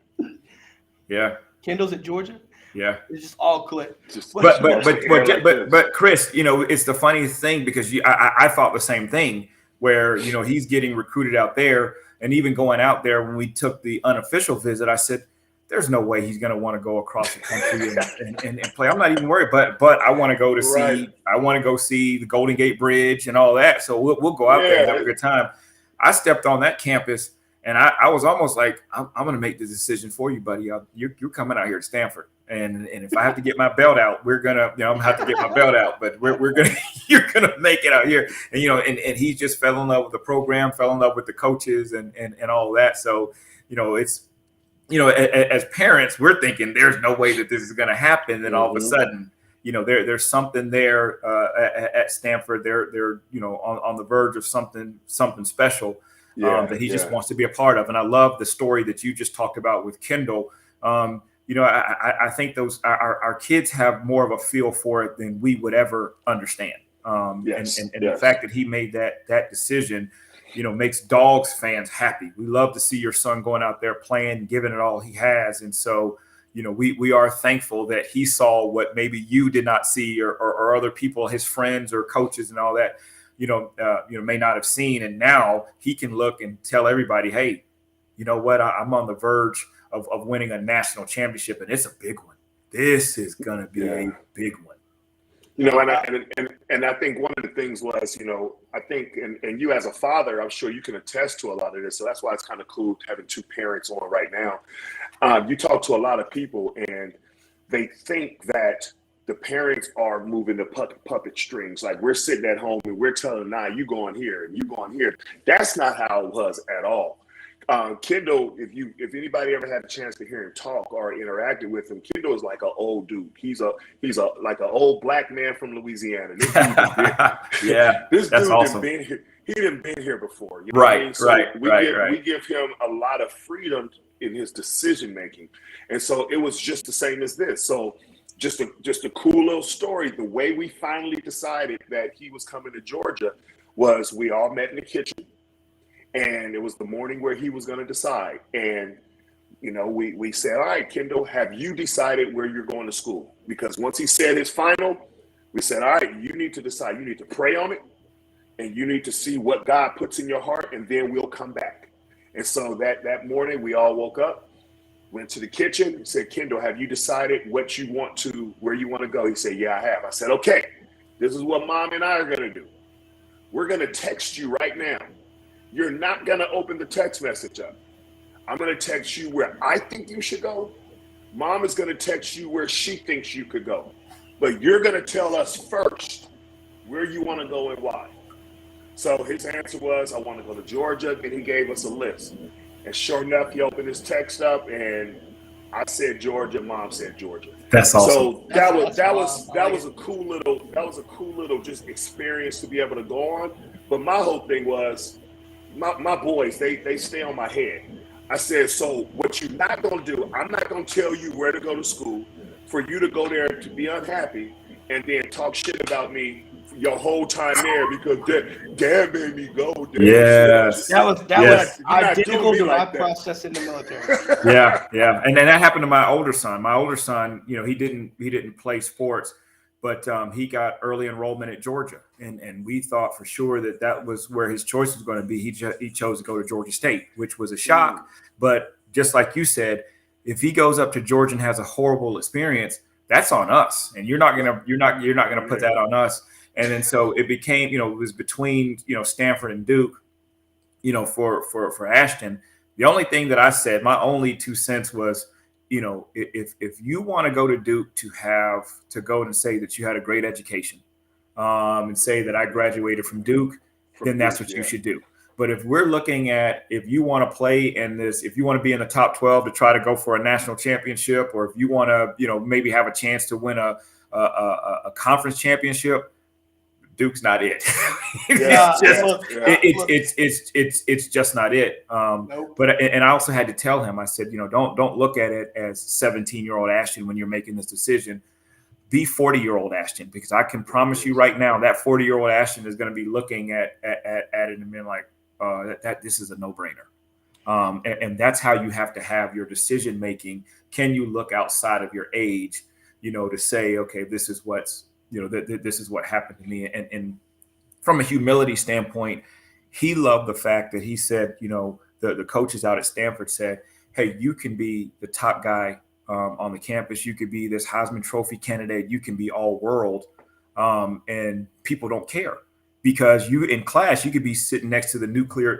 Yeah. Kendall's at Georgia. Yeah. It's just all click. But Chris, you know, it's the funniest thing because I thought the same thing where, you know, he's getting recruited out there, and even going out there when we took the unofficial visit, I said, there's no way he's going to want to go across the country and play. I'm not even worried, but I want to go to see the Golden Gate Bridge and all that. So we'll go out there and have a good time. I stepped on that campus, and I was almost like, I'm going to make the decision for you, buddy. You're coming out here to Stanford. And if I have to get my belt out, I'm gonna have to get my belt out. But you're gonna make it out here. And and he just fell in love with the program, fell in love with the coaches, and all that. So it's as parents, we're thinking there's no way that this is gonna happen. And all of a sudden, there's something there at Stanford. They're on the verge of something special that he just wants to be a part of. And I love the story that you just talked about with Kendall. I think our kids have more of a feel for it than we would ever understand. And the fact that he made that decision, makes Dogs fans happy. We love to see your son going out there playing, giving it all he has. And so, we are thankful that he saw what maybe you did not see or other people, his friends or coaches and all that, may not have seen. And now he can look and tell everybody, hey, you know what? I'm on the verge of winning a national championship, and it's a big one. This is going to be a big one. And I think one of the things was, I think, and you as a father, I'm sure you can attest to a lot of this. So that's why it's kind of cool having two parents on right now. You talk to a lot of people, and they think that the parents are moving the puppet strings. Like we're sitting at home and we're telling, nah, you going here and you going here. That's not how it was at all. Kendall, if anybody ever had a chance to hear him talk or interacted with him, Kendall is like an old dude. He's like an old black man from Louisiana. This dude that's awesome. Been here. He didn't been here before. Right. We give him a lot of freedom in his decision making, and so it was just the same as this. So just a cool little story. The way we finally decided that he was coming to Georgia was we all met in the kitchen. And it was the morning where he was going to decide. And, we said, all right, Kendall, have you decided where you're going to school? Because once he said his final, we said, all right, you need to decide. You need to pray on it. And you need to see what God puts in your heart. And then we'll come back. And so that morning we all woke up, went to the kitchen and said, Kendall, have you decided where you want to go? He said, yeah, I have. I said, okay, this is what Mom and I are going to do. We're going to text you right now. You're not going to open the text message up. I'm going to text you where I think you should go, Mom is going to text you where she thinks you could go, but you're going to tell us first where you want to go and why. So his answer was, I want to go to Georgia, and he gave us a list. And sure enough, he opened his text up, and I said Georgia. Mom said Georgia. That's awesome. So that was a cool little just experience to be able to go on. But my whole thing was, my boys, they stay on my head. I said, so what you're not going to do, I'm not going to tell you where to go to school for you to go there to be unhappy and then talk shit about me your whole time there because dad made me go. Dad. Yes. That was identical to my process in the military. Yeah. And that happened to my older son. My older son, he didn't play sports, but he got early enrollment at Georgia. And we thought for sure that was where his choice was going to be. He chose to go to Georgia State, which was a shock. But just like you said, if he goes up to Georgia and has a horrible experience, that's on us. And you're not gonna put that on us. And then so it became, it was between, Stanford and Duke, for Ashton. The only thing that I said, my only 2 cents was, if you want to go to Duke to go and say that you had a great education, and say that I graduated from Duke, then that's what you should do. But if we're looking at, if you want to play if you want to be in the top 12 to try to go for a national championship, or if you want to, maybe have a chance to win a conference championship, Duke's not it. It's just not it. Nope. But I also had to tell him, I said, don't look at it as 17-year-old Ashton when you're making this decision. Be 40-year-old Ashton, because I can promise you right now that 40-year-old Ashton is going to be looking at it and being like, that this is a no-brainer. And that's how you have to have your decision making. Can you look outside of your age, to say, okay, this is what's this is what happened to me. And from a humility standpoint, he loved the fact that he said, the coaches out at Stanford said, hey, you can be the top guy on the campus. You could be this Heisman Trophy candidate. You can be all world. And people don't care, because you in class, you could be sitting next to the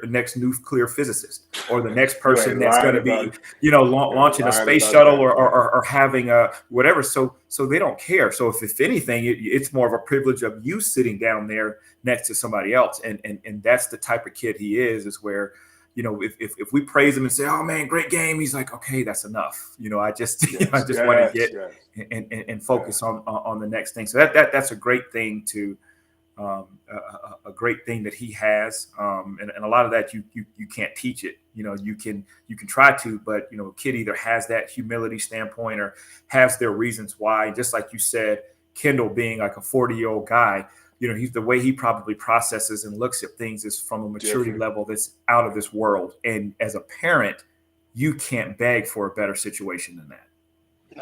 next nuclear physicist, or the next person that's going to be, launching a space shuttle or having a whatever. So they don't care. So if anything, it's more of a privilege of you sitting down there next to somebody else. And that's the type of kid he is where, if we praise him and say, oh man, great game, he's like, okay, that's enough. I just want to get and focus on the next thing. So that's a great thing a great thing that he has, and a lot of that you can't teach it. You can try to, but a kid either has that humility standpoint or has their reasons why. Just like you said, Kendall being like a 40-year-old guy, he's the way he probably processes and looks at things is from a maturity level that's out of this world. And as a parent, you can't beg for a better situation than that.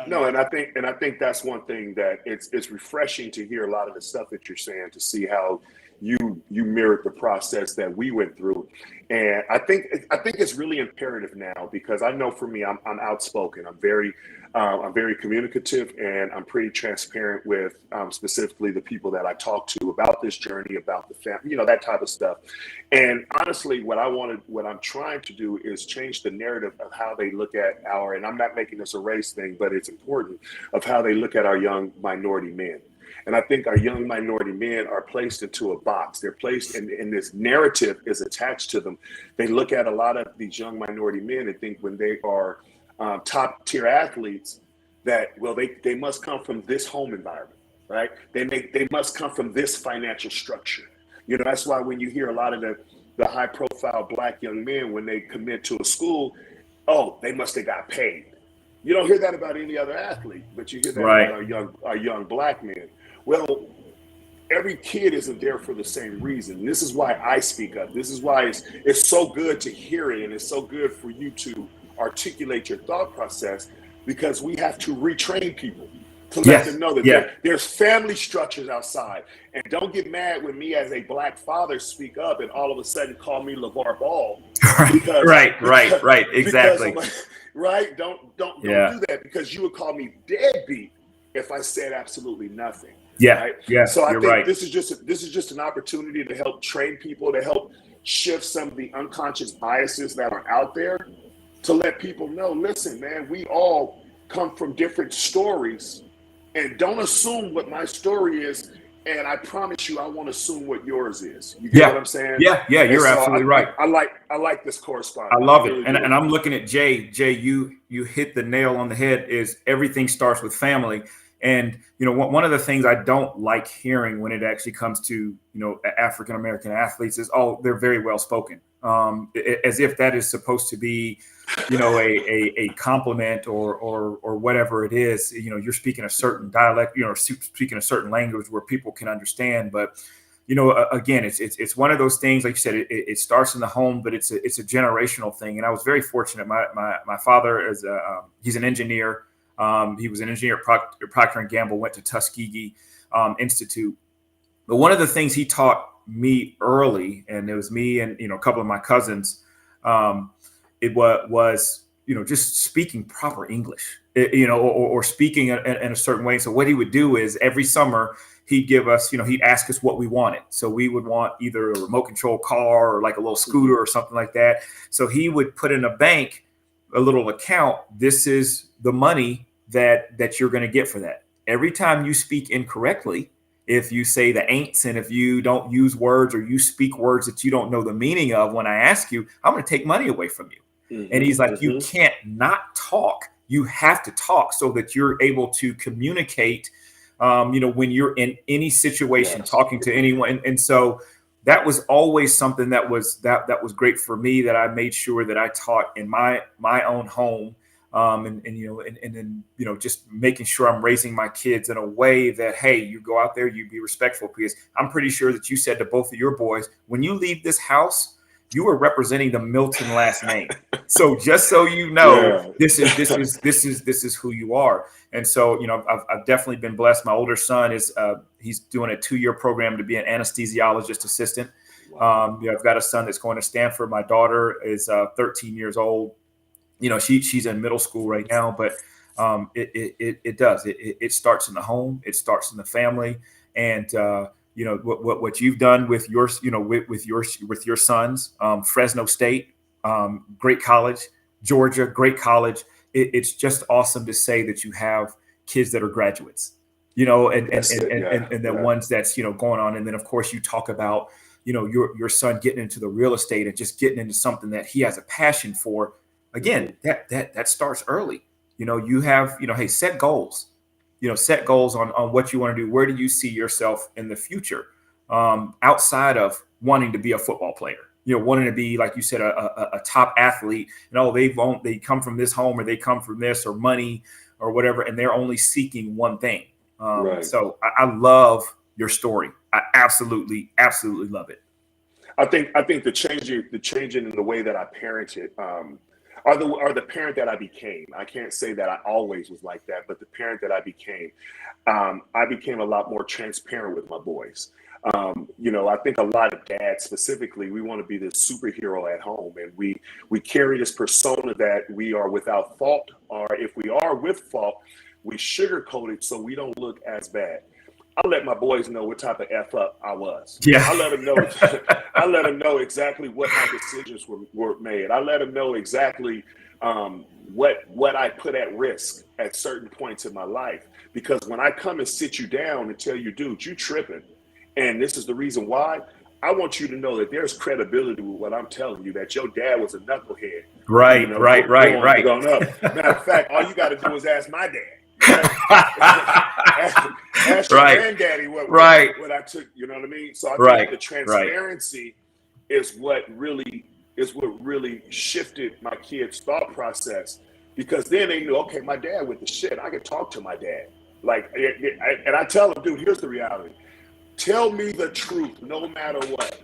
No, and I think that's one thing that it's refreshing to hear a lot of the stuff that you're saying, to see how you mirrored the process that we went through. And I think it's really imperative now, because I know for me, I'm outspoken. I'm very communicative, and I'm pretty transparent with specifically the people that I talk to about this journey, about the family, that type of stuff. And honestly, what I'm trying to do is change the narrative of how they look at and I'm not making this a race thing, but it's important, of how they look at our young minority men. And I think our young minority men are placed into a box. They're placed in this narrative is attached to them. They look at a lot of these young minority men and think when they are top tier athletes that, well, they must come from this home environment, right? They must come from this financial structure. That's why when you hear a lot of the high profile Black young men, when they commit to a school, oh, they must have got paid. You don't hear that about any other athlete, but you hear that about our young Black men. Well, every kid isn't there for the same reason. This is why I speak up. This is why it's so good to hear it, and it's so good for you to articulate your thought process, because we have to retrain people to let them know that there's family structures outside. And don't get mad when me as a Black father speak up and all of a sudden call me LeVar Ball. Right. Exactly. Right? Don't do that, because you would call me deadbeat if I said absolutely nothing. Yeah. Right? Yeah. So I think this is just an opportunity to help train people, to help shift some of the unconscious biases that are out there, to let people know, listen, man, we all come from different stories, and don't assume what my story is. And I promise you, I won't assume what yours is. You get what I'm saying? Yeah, you're absolutely right. I like this correspondence. I love it. Really And I'm looking at Jay. Jay, you hit the nail on the head. Is everything starts with family. And, one of the things I don't like hearing when it actually comes to, African-American athletes is, oh, they're very well spoken. As if that is supposed to be, a compliment or whatever it is. You're speaking a certain dialect, speaking a certain language where people can understand. But, again, it's one of those things, like you said, it starts in the home, but it's a generational thing. And I was very fortunate. My father is he's an engineer. He was an engineer at Procter & Gamble, went to Tuskegee Institute. But one of the things he taught me early, and it was me and, a couple of my cousins, it was just speaking proper English, or speaking in a certain way. So what he would do is every summer he'd give us, he'd ask us what we wanted. So we would want either a remote control car or like a little scooter or something like that. So he would put in a bank, a little account. This is the money that you're going to get for that. Every time you speak incorrectly, if you say the ain'ts and if you don't use words or you speak words that you don't know the meaning of, when I ask you, I'm going to take money away from you. Mm-hmm, and he's like, you can't not talk. You have to talk so that you're able to communicate, when you're in any situation, talking to anyone. And so that was always something that was great for me, that I made sure that I taught in my own home. And then, just making sure I'm raising my kids in a way that, hey, you go out there, you be respectful, because I'm pretty sure that you said to both of your boys, when you leave this house, you are representing the Milton last name. So just so you know, this is who you are. And so, I've definitely been blessed. My older son is he's doing a 2-year program to be an anesthesiologist assistant. Wow. I've got a son that's going to Stanford. My daughter is 13 years old. She's in middle school right now, but it starts in the home. It starts in the family. And, what you've done with your, with your sons, Fresno State, great college, Georgia, great college. It's just awesome to say that you have kids that are graduates, and the ones that's, going on. And then of course you talk about, your son getting into the real estate and just getting into something that he has a passion for. Again, that starts early. You have, hey, set goals. Set goals on what you want to do. Where do you see yourself in the future, outside of wanting to be a football player? Wanting to be, like you said, a top athlete. They come from this home, or they come from this, or money, or whatever, and they're only seeking one thing. So I love your story. I absolutely love it. I think the changing in the way that I parented are the parent that I became. I can't say that I always was like that, but the parent that I became a lot more transparent with my boys. I think a lot of dads specifically, we want to be this superhero at home, and we carry this persona that we are without fault, or if we are with fault, we sugarcoat it so we don't look as bad. I let my boys know what type of F up I was. Yeah. I let them know. I let them know exactly what my decisions were made. I let them know exactly what I put at risk at certain points in my life. Because when I come and sit you down and tell you, dude, you tripping, and this is the reason why, I want you to know that there's credibility with what I'm telling you, that your dad was a knucklehead. Right. Growing up. Matter of fact, all you got to do is ask my dad. Ask your granddaddy what I took, you know what I mean? So I think the transparency is what really shifted my kids' thought process, because then they knew, okay, my dad with the shit, I can talk to my dad. And I tell them, dude, here's the reality. Tell me the truth no matter what.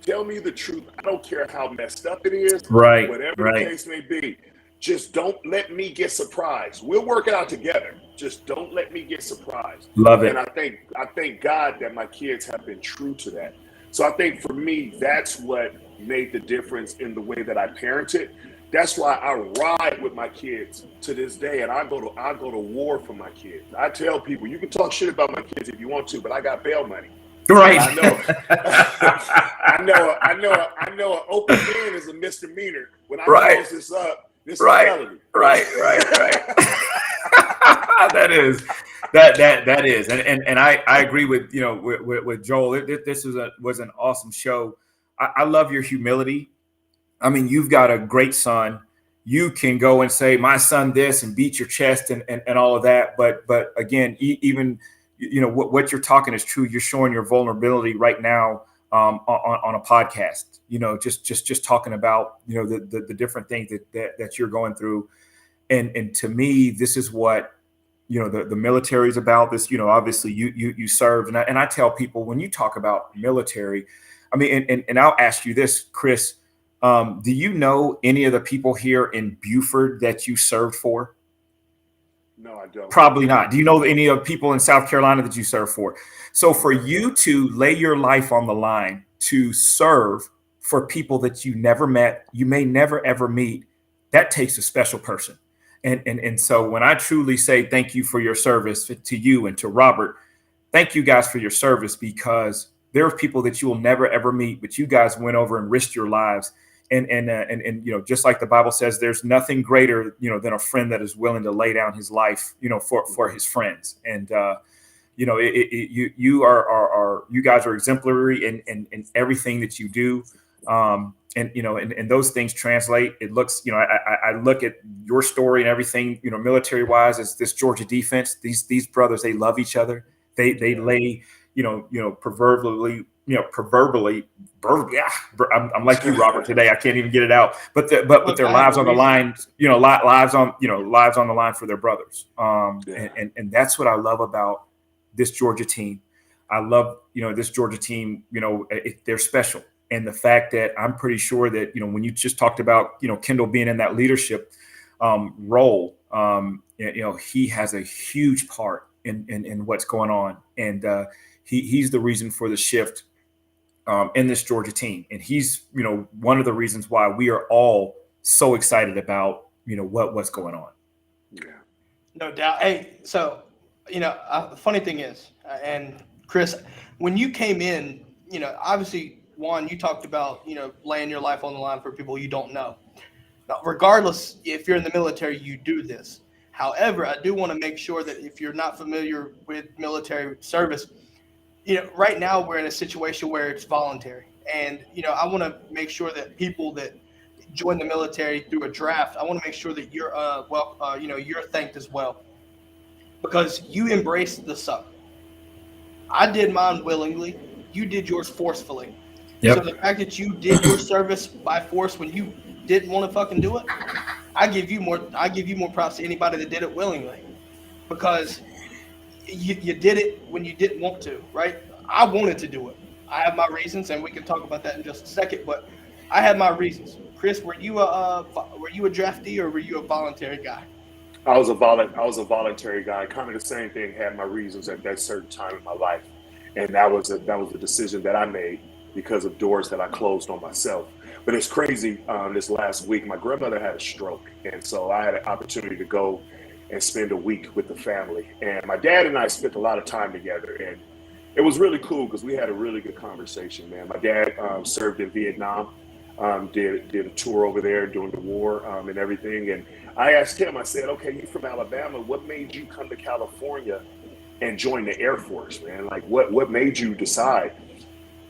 Tell me the truth. I don't care how messed up it is, whatever the case may be. Just don't let me get surprised. We'll work it out together. Just don't let me get surprised. Love it. And I thank God that my kids have been true to that. So I think for me, that's what made the difference in the way that I parented. That's why I ride with my kids to this day, and I go to war for my kids. I tell people, you can talk shit about my kids if you want to, but I got bail money. Right. I know an open man is a misdemeanor. When I close this up, this is a felony. Right. That is, and I agree with with Joel. This was an awesome show. I love your humility. I mean, you've got a great son. You can go and say, my son this, and beat your chest and all of that. But again, even what you're talking is true. You're showing your vulnerability right now on a podcast. Just talking about the different things that you're going through. And to me, this is what the military is about. This, obviously you served, and I tell people, when you talk about military, I mean, and I'll ask you this, Chris. Do you know any of the people here in Beaufort that you served for? No, I don't. Probably not. Do you know any of the people in South Carolina that you served for? So for you to lay your life on the line to serve for people that you never met, you may never ever meet, that takes a special person. And so when I truly say thank you for your service to you and to Robert, thank you guys for your service, because there are people that you will never ever meet, but you guys went over and risked your lives. And just like the Bible says, there's nothing greater, than a friend that is willing to lay down his life, for his friends. And you guys are exemplary in everything that you do. And those things translate. It looks, I look at your story and everything, military wise, as this Georgia defense. These brothers, they love each other. They lay, proverbially. I'm like you, Robert. Today I can't even get it out. But their lives on the line, lives on the line for their brothers. And that's what I love about this Georgia team. I love this Georgia team. They're special, and the fact that I'm pretty sure that when you just talked about Kendall being in that leadership role, he has a huge part in what's going on, and he's the reason for the shift in this Georgia team. And he's, one of the reasons why we are all so excited about, what's going on. Yeah. No doubt. Hey, so, the funny thing is, and Chris, when you came in, obviously, Juan, you talked about, laying your life on the line for people you don't know. Now, regardless, if you're in the military, you do this. However, I do want to make sure that if you're not familiar with military service, right now we're in a situation where it's voluntary. And, I want to make sure that people that join the military through a draft, I want to make sure that you're, you're thanked as well, because you embraced the suck. I did mine willingly. You did yours forcefully. Yep. So the fact that you did your service by force when you didn't want to fucking do it, I give you more props to anybody that did it willingly, because you did it when you didn't want to, right? I wanted to do it. I have my reasons, and we can talk about that in just a second, but I had my reasons. Chris, were you a draftee, or were you a voluntary guy? I was a voluntary guy. Kind of the same thing. Had my reasons at that certain time in my life, and that was a decision that I made because of doors that I closed on myself. But it's crazy. This last week, my grandmother had a stroke, and so I had an opportunity to go and spend a week with the family. And my dad and I spent a lot of time together, and it was really cool because we had a really good conversation, man. My dad served in Vietnam, did a tour over there during the war and everything. And I asked him, I said, okay, you're from Alabama. What made you come to California and join the Air Force, man? Like, what made you decide?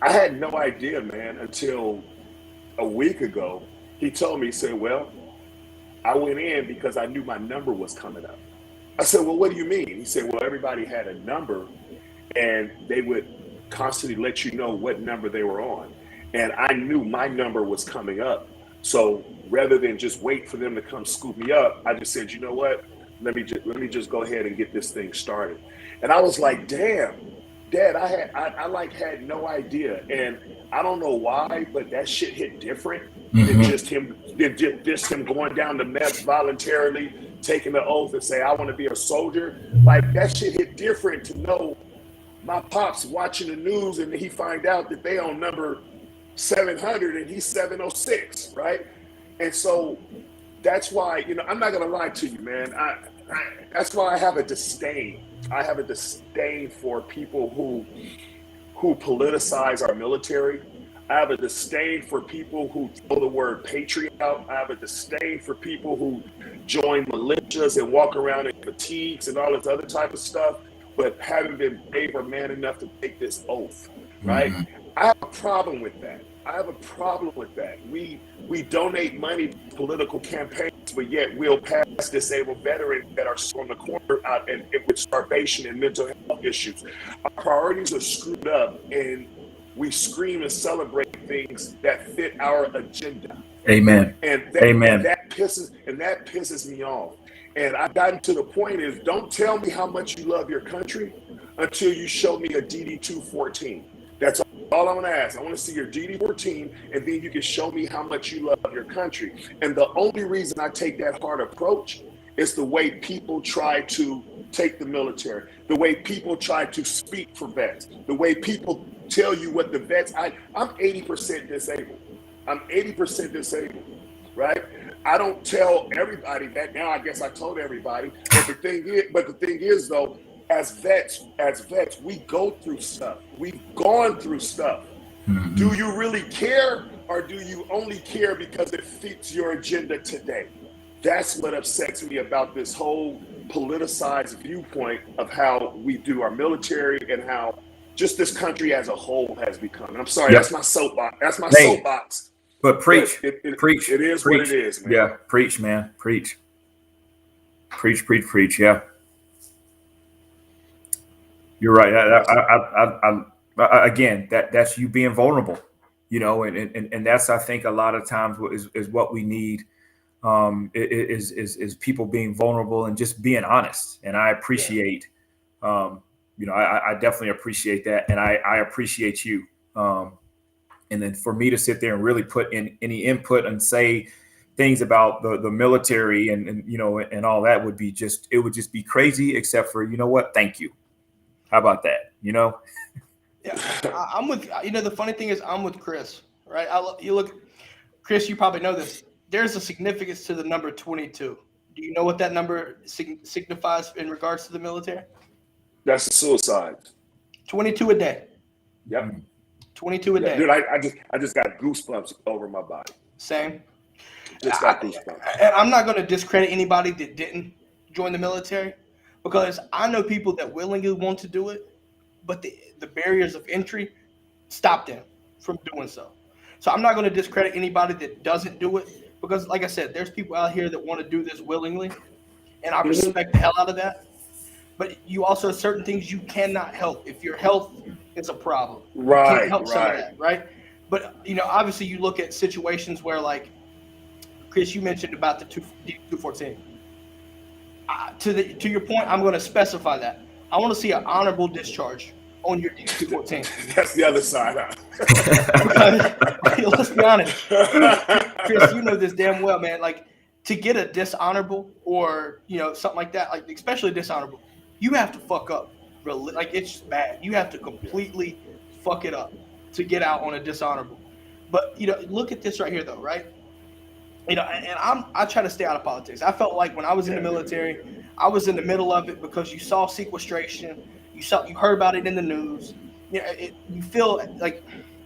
I had no idea, man, until a week ago. He told me, he said, well, I went in because I knew my number was coming up. I said, well, what do you mean? He said, well, everybody had a number, and they would constantly let you know what number they were on. And I knew my number was coming up. So rather than just wait for them to come scoop me up, I just said, you know what? Let me just go ahead and get this thing started. And I was like, damn, Dad, I had no idea. And I don't know why, but that shit hit different than just him going down to meth voluntarily, taking the oath and say, I want to be a soldier. Like, that shit hit different to know my pops watching the news and he find out that they on number 700 and he's 706, right? And so that's why, I'm not going to lie to you, man. That's why I have a disdain. I have a disdain for people who politicize our military. I have a disdain for people who throw the word patriot out. I have a disdain for people who join militias and walk around in fatigues and all this other type of stuff, but haven't been brave or man enough to take this oath, right? I have a problem with that. We donate money to political campaigns, but yet we'll pass disabled veterans that are on the corner out and with starvation and mental health issues. Our priorities are screwed up, and we scream and celebrate things that fit our agenda. Amen. And that pisses me off. And I've gotten to the point is, don't tell me how much you love your country until you show me a DD 214. That's all I'm going to ask. I want to see your DD 14, and then you can show me how much you love your country. And the only reason I take that hard approach is the way people try to take the military, the way people try to speak for vets, the way people tell you what the vets. I'm 80% disabled. I'm 80% disabled, right? I don't tell everybody that. Now I guess I told everybody. But the thing is though, as vets, we go through stuff. We've gone through stuff. Do you really care, or do you only care because it fits your agenda today? That's what upsets me about this whole politicized viewpoint of how we do our military and how just this country as a whole has become. And I'm sorry, that's my soapbox. That's my soapbox. But preach. Preach. It is what it is, man. Yeah, preach, man. Preach. Preach. Yeah. You're right. Again, that's you being vulnerable, you know, and that's, I think, a lot of times is what we need, is people being vulnerable and just being honest. And I appreciate, you know, I definitely appreciate that, and I appreciate you. And then for me to sit there and really put in any input and say things about the military and you know and all that would be it would just be crazy. Except for, you know what? Thank you. How about that? You know? Yeah, I'm with, you know, the funny thing is I'm with Chris, right? You look, Chris, you probably know this. There's a significance to the number 22. Do you know what that number signifies in regards to the military? That's a suicide. 22 a day. Yep. 22 a day. Dude, I just got goosebumps over my body. Same. Just got goosebumps. And I'm not going to discredit anybody that didn't join the military, because I know people that willingly want to do it, but the barriers of entry stop them from doing so. So I'm not going to discredit anybody that doesn't do it, because like I said, there's people out here that want to do this willingly, and I respect the hell out of that. But you also have certain things you cannot help. If your health is a problem, right, you can't help some of that, right? But, you know, obviously you look at situations where, like, Chris, you mentioned about the 214. To your point, I'm going to specify that. I want to see an honorable discharge on your 214. That's the other side. Because, let's be honest, Chris, you know this damn well, man. Like, to get a dishonorable or, you know, something like that, like especially dishonorable, you have to fuck up. Like, it's just bad. You have to completely fuck it up to get out on a dishonorable. But, you know, look at this right here, though, right? You know, and I try to stay out of politics. I felt like when I was in the military, I was in the middle of it because you saw sequestration, you heard about it in the news. You know, you feel like,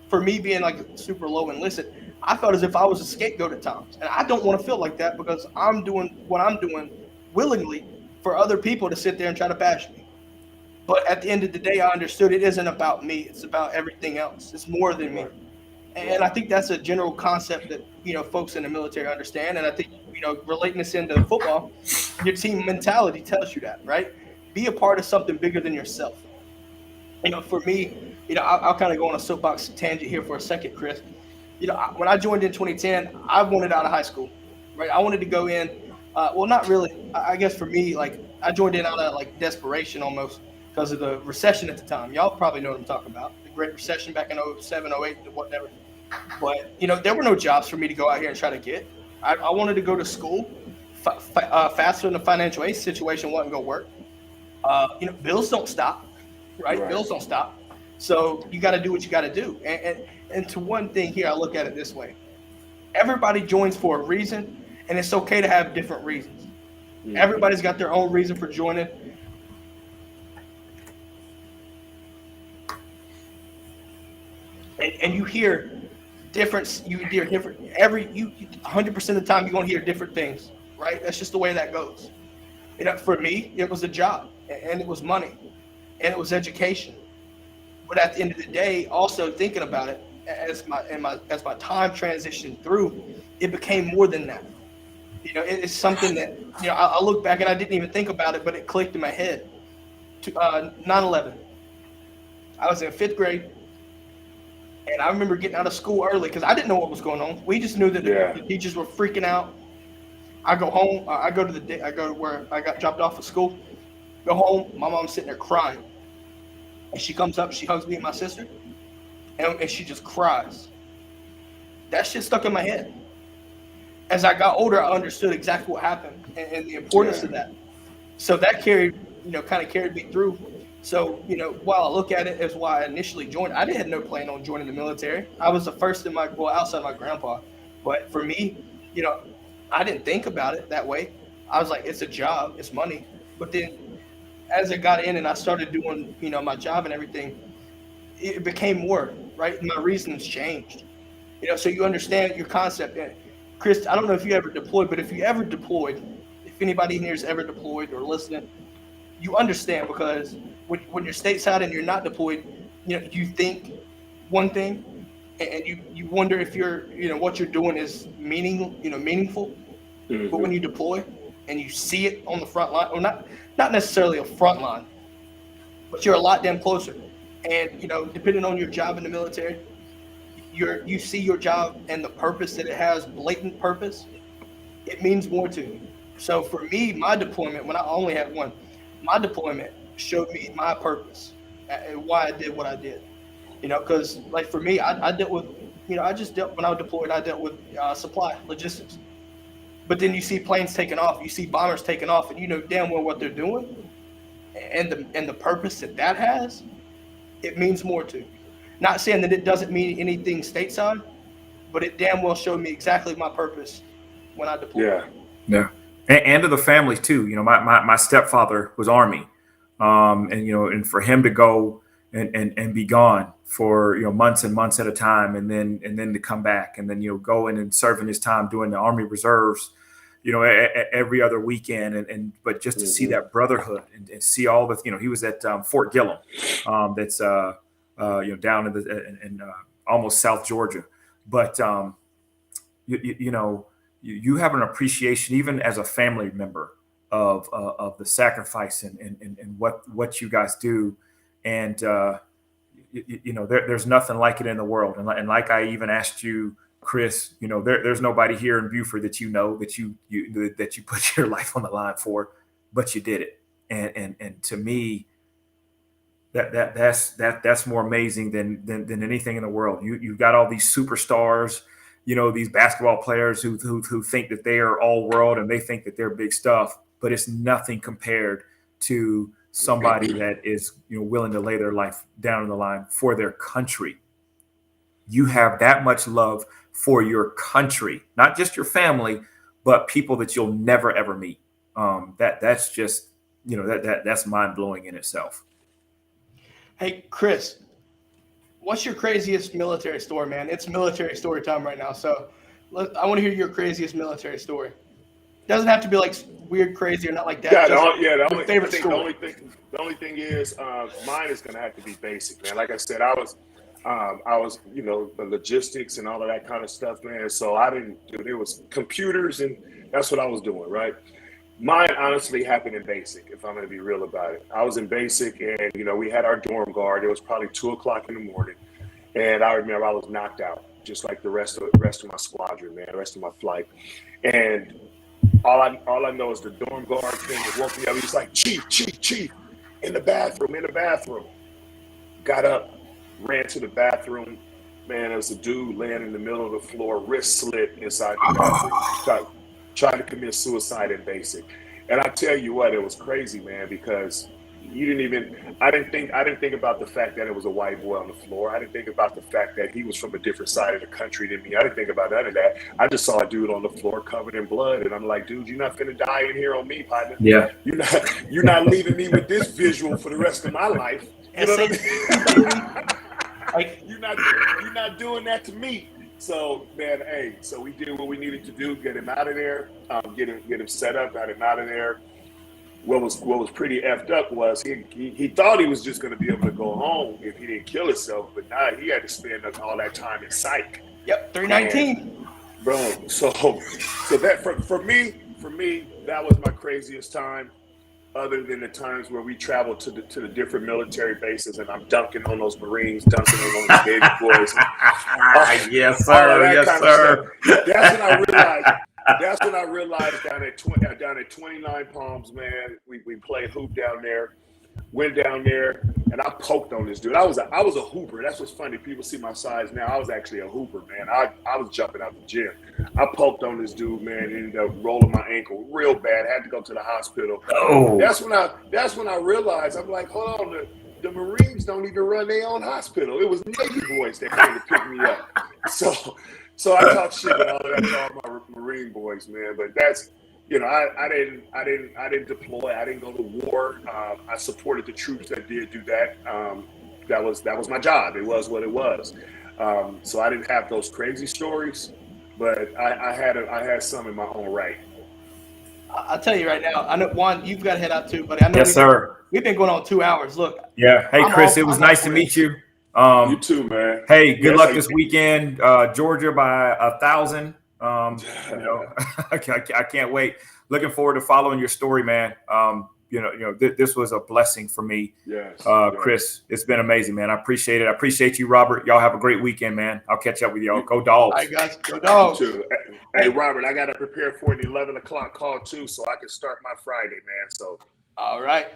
for me being like super low enlisted, I felt as if I was a scapegoat at times, and I don't want to feel like that because I'm doing what I'm doing willingly for other people to sit there and try to bash me. But at the end of the day, I understood it isn't about me; it's about everything else. It's more than me. And I think that's a general concept that, you know, folks in the military understand. And I think, you know, relating this into football, your team mentality tells you that, right? Be a part of something bigger than yourself. You know, for me, you know, I'll kind of go on a soapbox tangent here for a second, Chris. You know, when I joined in 2010, I wanted out of high school, right? I wanted to go in, well, not really. I guess for me, like, I joined in out of, like, desperation almost because of the recession at the time. Y'all probably know what I'm talking about. The Great Recession back in 07, 08, whatever. But, you know, there were no jobs for me to go out here and try to get. I wanted to go to school faster than the financial aid situation wasn't going to work. You know, bills don't stop, right? Bills don't stop. So you got to do what you got to do. And to one thing here, I look at it this way. Everybody joins for a reason, and it's okay to have different reasons. Mm-hmm. Everybody's got their own reason for joining. And you hear different, 100% of the time you're going to hear different things, right? That's just the way that goes. You know, for me, it was a job, and it was money, and it was education. But at the end of the day, also thinking about it, as my time transitioned through, it became more than that. You know, it's something that, you know, I look back and I didn't even think about it, but it clicked in my head. 9/11. I was in 5th grade, and I remember getting out of school early because I didn't know what was going on. We just knew that the teachers were freaking out. I go home. I go to where I got dropped off at school. Go home. My mom's sitting there crying, and she comes up. She hugs me and my sister, and she just cries. That shit stuck in my head. As I got older, I understood exactly what happened and the importance of that. So that kind of carried me through. So, you know, while I look at it as why I initially joined, I had no plan on joining the military. I was the first outside my grandpa. But for me, you know, I didn't think about it that way. I was like, it's a job, it's money. But then as I got in and I started doing, you know, my job and everything, it became more, right? My reasons changed. You know, so you understand your concept. And Chris, I don't know if you ever deployed, but if you ever deployed, if anybody in here is ever deployed or listening, you understand, because when you're stateside and you're not deployed, you know, you think one thing and you wonder if what you're doing is meaningful. Mm-hmm. But when you deploy and you see it on the front line, or not necessarily a front line, but you're a lot damn closer. And, you know, depending on your job in the military, you see your job and the purpose that it has, blatant purpose, it means more to you. So for me, my deployment, when I only had one, my deployment showed me my purpose and why I did what I did. You know, because like for me, I dealt with, you know, when I was deployed, I dealt with supply, logistics. But then you see planes taking off, you see bombers taking off, and you know damn well what they're doing, and the purpose that has, it means more to you. Not saying that it doesn't mean anything stateside, but it damn well showed me exactly my purpose when I deployed. Yeah. And to the family too. You know, my stepfather was Army, and you know, and for him to go and be gone for, you know, months and months at a time, and then to come back, and then, you know, go in and serving his time doing the Army Reserves, you know, every other weekend, but just to see that brotherhood and see all the, you know, he was at Fort Gillem, that's you know, down in almost South Georgia, but you know. You have an appreciation, even as a family member, of the sacrifice and what you guys do, and you know, there's nothing like it in the world. And like I even asked you, Chris, you know, there's nobody here in Buford that you know that you put your life on the line for, but you did it. And to me, that's more amazing than anything in the world. You've got all these superstars. You know, these basketball players who think that they are all world and they think that they're big stuff, but it's nothing compared to somebody that is, you know, willing to lay their life down on the line for their country. You have that much love for your country, not just your family, but people that you'll never ever meet. That's just, you know, that's mind blowing in itself. Hey, Chris. What's your craziest military story, man? It's military story time right now. So I want to hear your craziest military story. It doesn't have to be like weird, crazy, or not like that. The only thing is, mine is going to have to be basic, man. Like I said, I was, you know, the logistics and all of that kind of stuff, man. So it was computers, and that's what I was doing, right? Mine honestly happened in basic, if I'm going to be real about it. I was in basic, and, you know, we had our dorm guard. It was probably 2:00 in the morning. And I remember I was knocked out, just like the rest of my squadron, man, the rest of my flight. And all I know is the dorm guard thing that woke me up. He's like, Chief, in the bathroom. Got up, ran to the bathroom. Man, there was a dude laying in the middle of the floor, wrist slit inside the bathroom. Tried to commit suicide in basic. And I tell you what, it was crazy, man, because I didn't think about the fact that it was a white boy on the floor. I didn't think about the fact that he was from a different side of the country than me. I didn't think about none of that. I just saw a dude on the floor covered in blood, and I'm like, dude, you're not finna die in here on me, partner. Yeah. You're not leaving me with this visual for the rest of my life. You know what I mean? Like, you're not doing that to me. So man, hey, so we did what we needed to do, get him out of there, get him set up, got him out of there. What was pretty effed up was he thought he was just going to be able to go home if he didn't kill himself, but now he had to spend all that time in psych. Yep, 319. Bro, so that for me, that was my craziest time. Other than the times where we traveled to the different military bases, and I'm dunking on those Marines, dunking on those baby boys. Yes, sir. Yes, sir. That's when I realized down at 29 Palms, man, we played hoop down there. Went down there and I poked on this dude. I was a hooper. That's what's funny. People see my size now. I was actually a hooper, man. I was jumping out the gym. I poked on this dude, man, and ended up rolling my ankle real bad. Had to go to the hospital. Oh. That's when I realized, I'm like, hold on, the Marines don't even run their own hospital. It was Navy boys that came to pick me up. So I talk shit with all of that to all my Marine boys, man. But that's, you know, I didn't deploy. I didn't go to war. I supported the troops that did do that. That was my job. It was what it was. So I didn't have those crazy stories, but I had some in my own right. I'll tell you right now. I know, Juan, you've got to head out too, buddy. I know. Yes, sir. We've been going on 2 hours. Look. Yeah. Hey, Chris, it was nice to meet you. You too, man. Hey, good luck this weekend. Georgia by 1,000. You know, I can't wait. Looking forward to following your story, man. This was a blessing for me. Yes. Chris, it's been amazing, man. I appreciate it. I appreciate you, Robert. Y'all have a great weekend, man. I'll catch up with y'all. Go Dogs. All right, guys. Go Dogs. You too. Hey, Robert, I got to prepare for an 11 o'clock call too, so I can start my Friday, man. So. All right.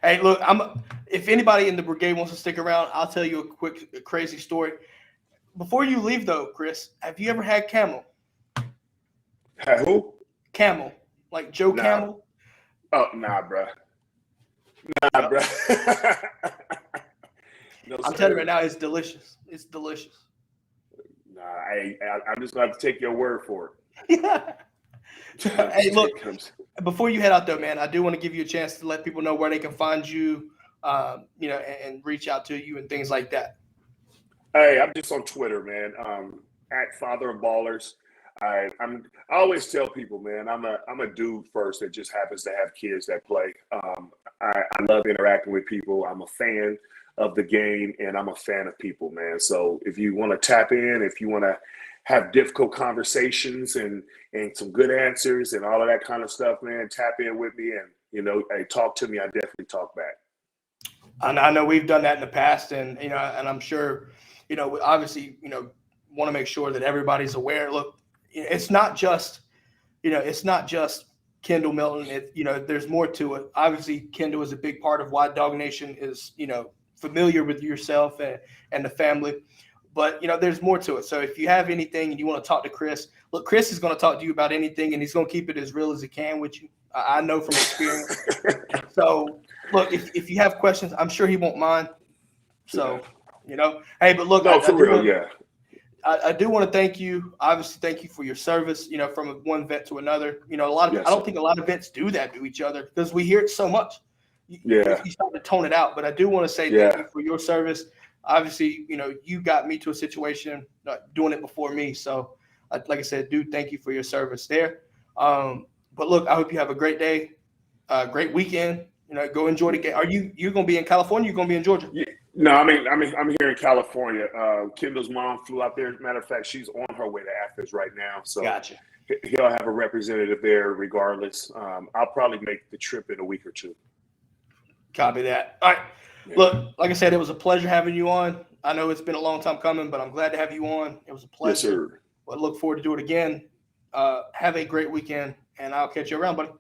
Hey, look, if anybody in the brigade wants to stick around, I'll tell you a quick, crazy story. Before you leave, though, Chris, have you ever had camel? Had who? Camel. Like Joe Camel? Oh, nah, bro. No, I'm telling you right now, it's delicious. It's delicious. Nah, I'm just going to have to take your word for it. Yeah. Hey, look, before you head out there, man, I do want to give you a chance to let people know where they can find you, and reach out to you and things like that. Hey, I'm just on Twitter, man. At Father of Ballers. I always tell people, man, I'm a dude first that just happens to have kids that play. I love interacting with people. I'm a fan of the game, and I'm a fan of people, man. So if you want to tap in, if you want to have difficult conversations and some good answers and all of that kind of stuff, man, tap in with me and, hey, talk to me. I definitely talk back. I know we've done that in the past, and, and I'm sure, obviously, want to make sure that everybody's aware. Look, it's not just Kendall Milton. There's more to it. Obviously, Kendall is a big part of why Dog Nation is, familiar with yourself and the family. But, there's more to it. So if you have anything and you want to talk to Chris, look, Chris is going to talk to you about anything, and he's going to keep it as real as he can with you. I know from experience. So, look, if you have questions, I'm sure he won't mind. So, hey, but look. No, for real, yeah. I do want to thank you. Obviously, thank you for your service, from one vet to another. I don't think a lot of vets do that to each other because we hear it so much. Yeah. You start to tone it out. But I do want to say thank you for your service. Obviously, you got me to a situation doing it before me. So, like I said, dude, thank you for your service there. But look, I hope you have a great day, great weekend. Go enjoy the game. Are you going to be in California? You're going to be in Georgia? Yeah. No, I'm here in California. Kendall's mom flew out there. Matter of fact, she's on her way to Athens right now. So gotcha. He'll have a representative there regardless. I'll probably make the trip in a week or two. Copy that. All right. Yeah. Look, like I said, it was a pleasure having you on. I know it's been a long time coming, but I'm glad to have you on. It was a pleasure. Yes, sir. I look forward to do it again. Have a great weekend, and I'll catch you around, buddy.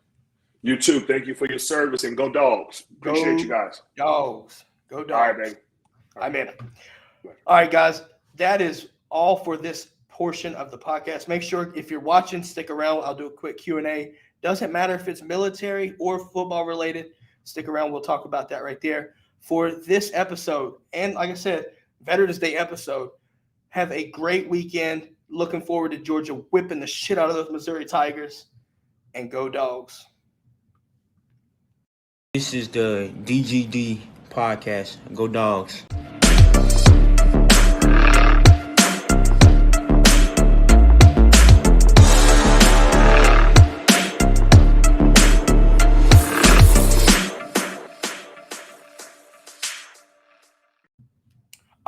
You too. Thank you for your service, and go Dogs. Appreciate you guys. Dogs. Go Dogs. All right, baby. I'm in. All right, guys. That is all for this portion of the podcast. Make sure if you're watching, stick around. I'll do a quick Q&A. Doesn't matter if it's military or football related. Stick around. We'll talk about that right there. For this episode, and like I said, Veterans Day episode, have a great weekend. Looking forward to Georgia whipping the shit out of those Missouri Tigers. And go Dogs. This is the DGD podcast. Go Dogs.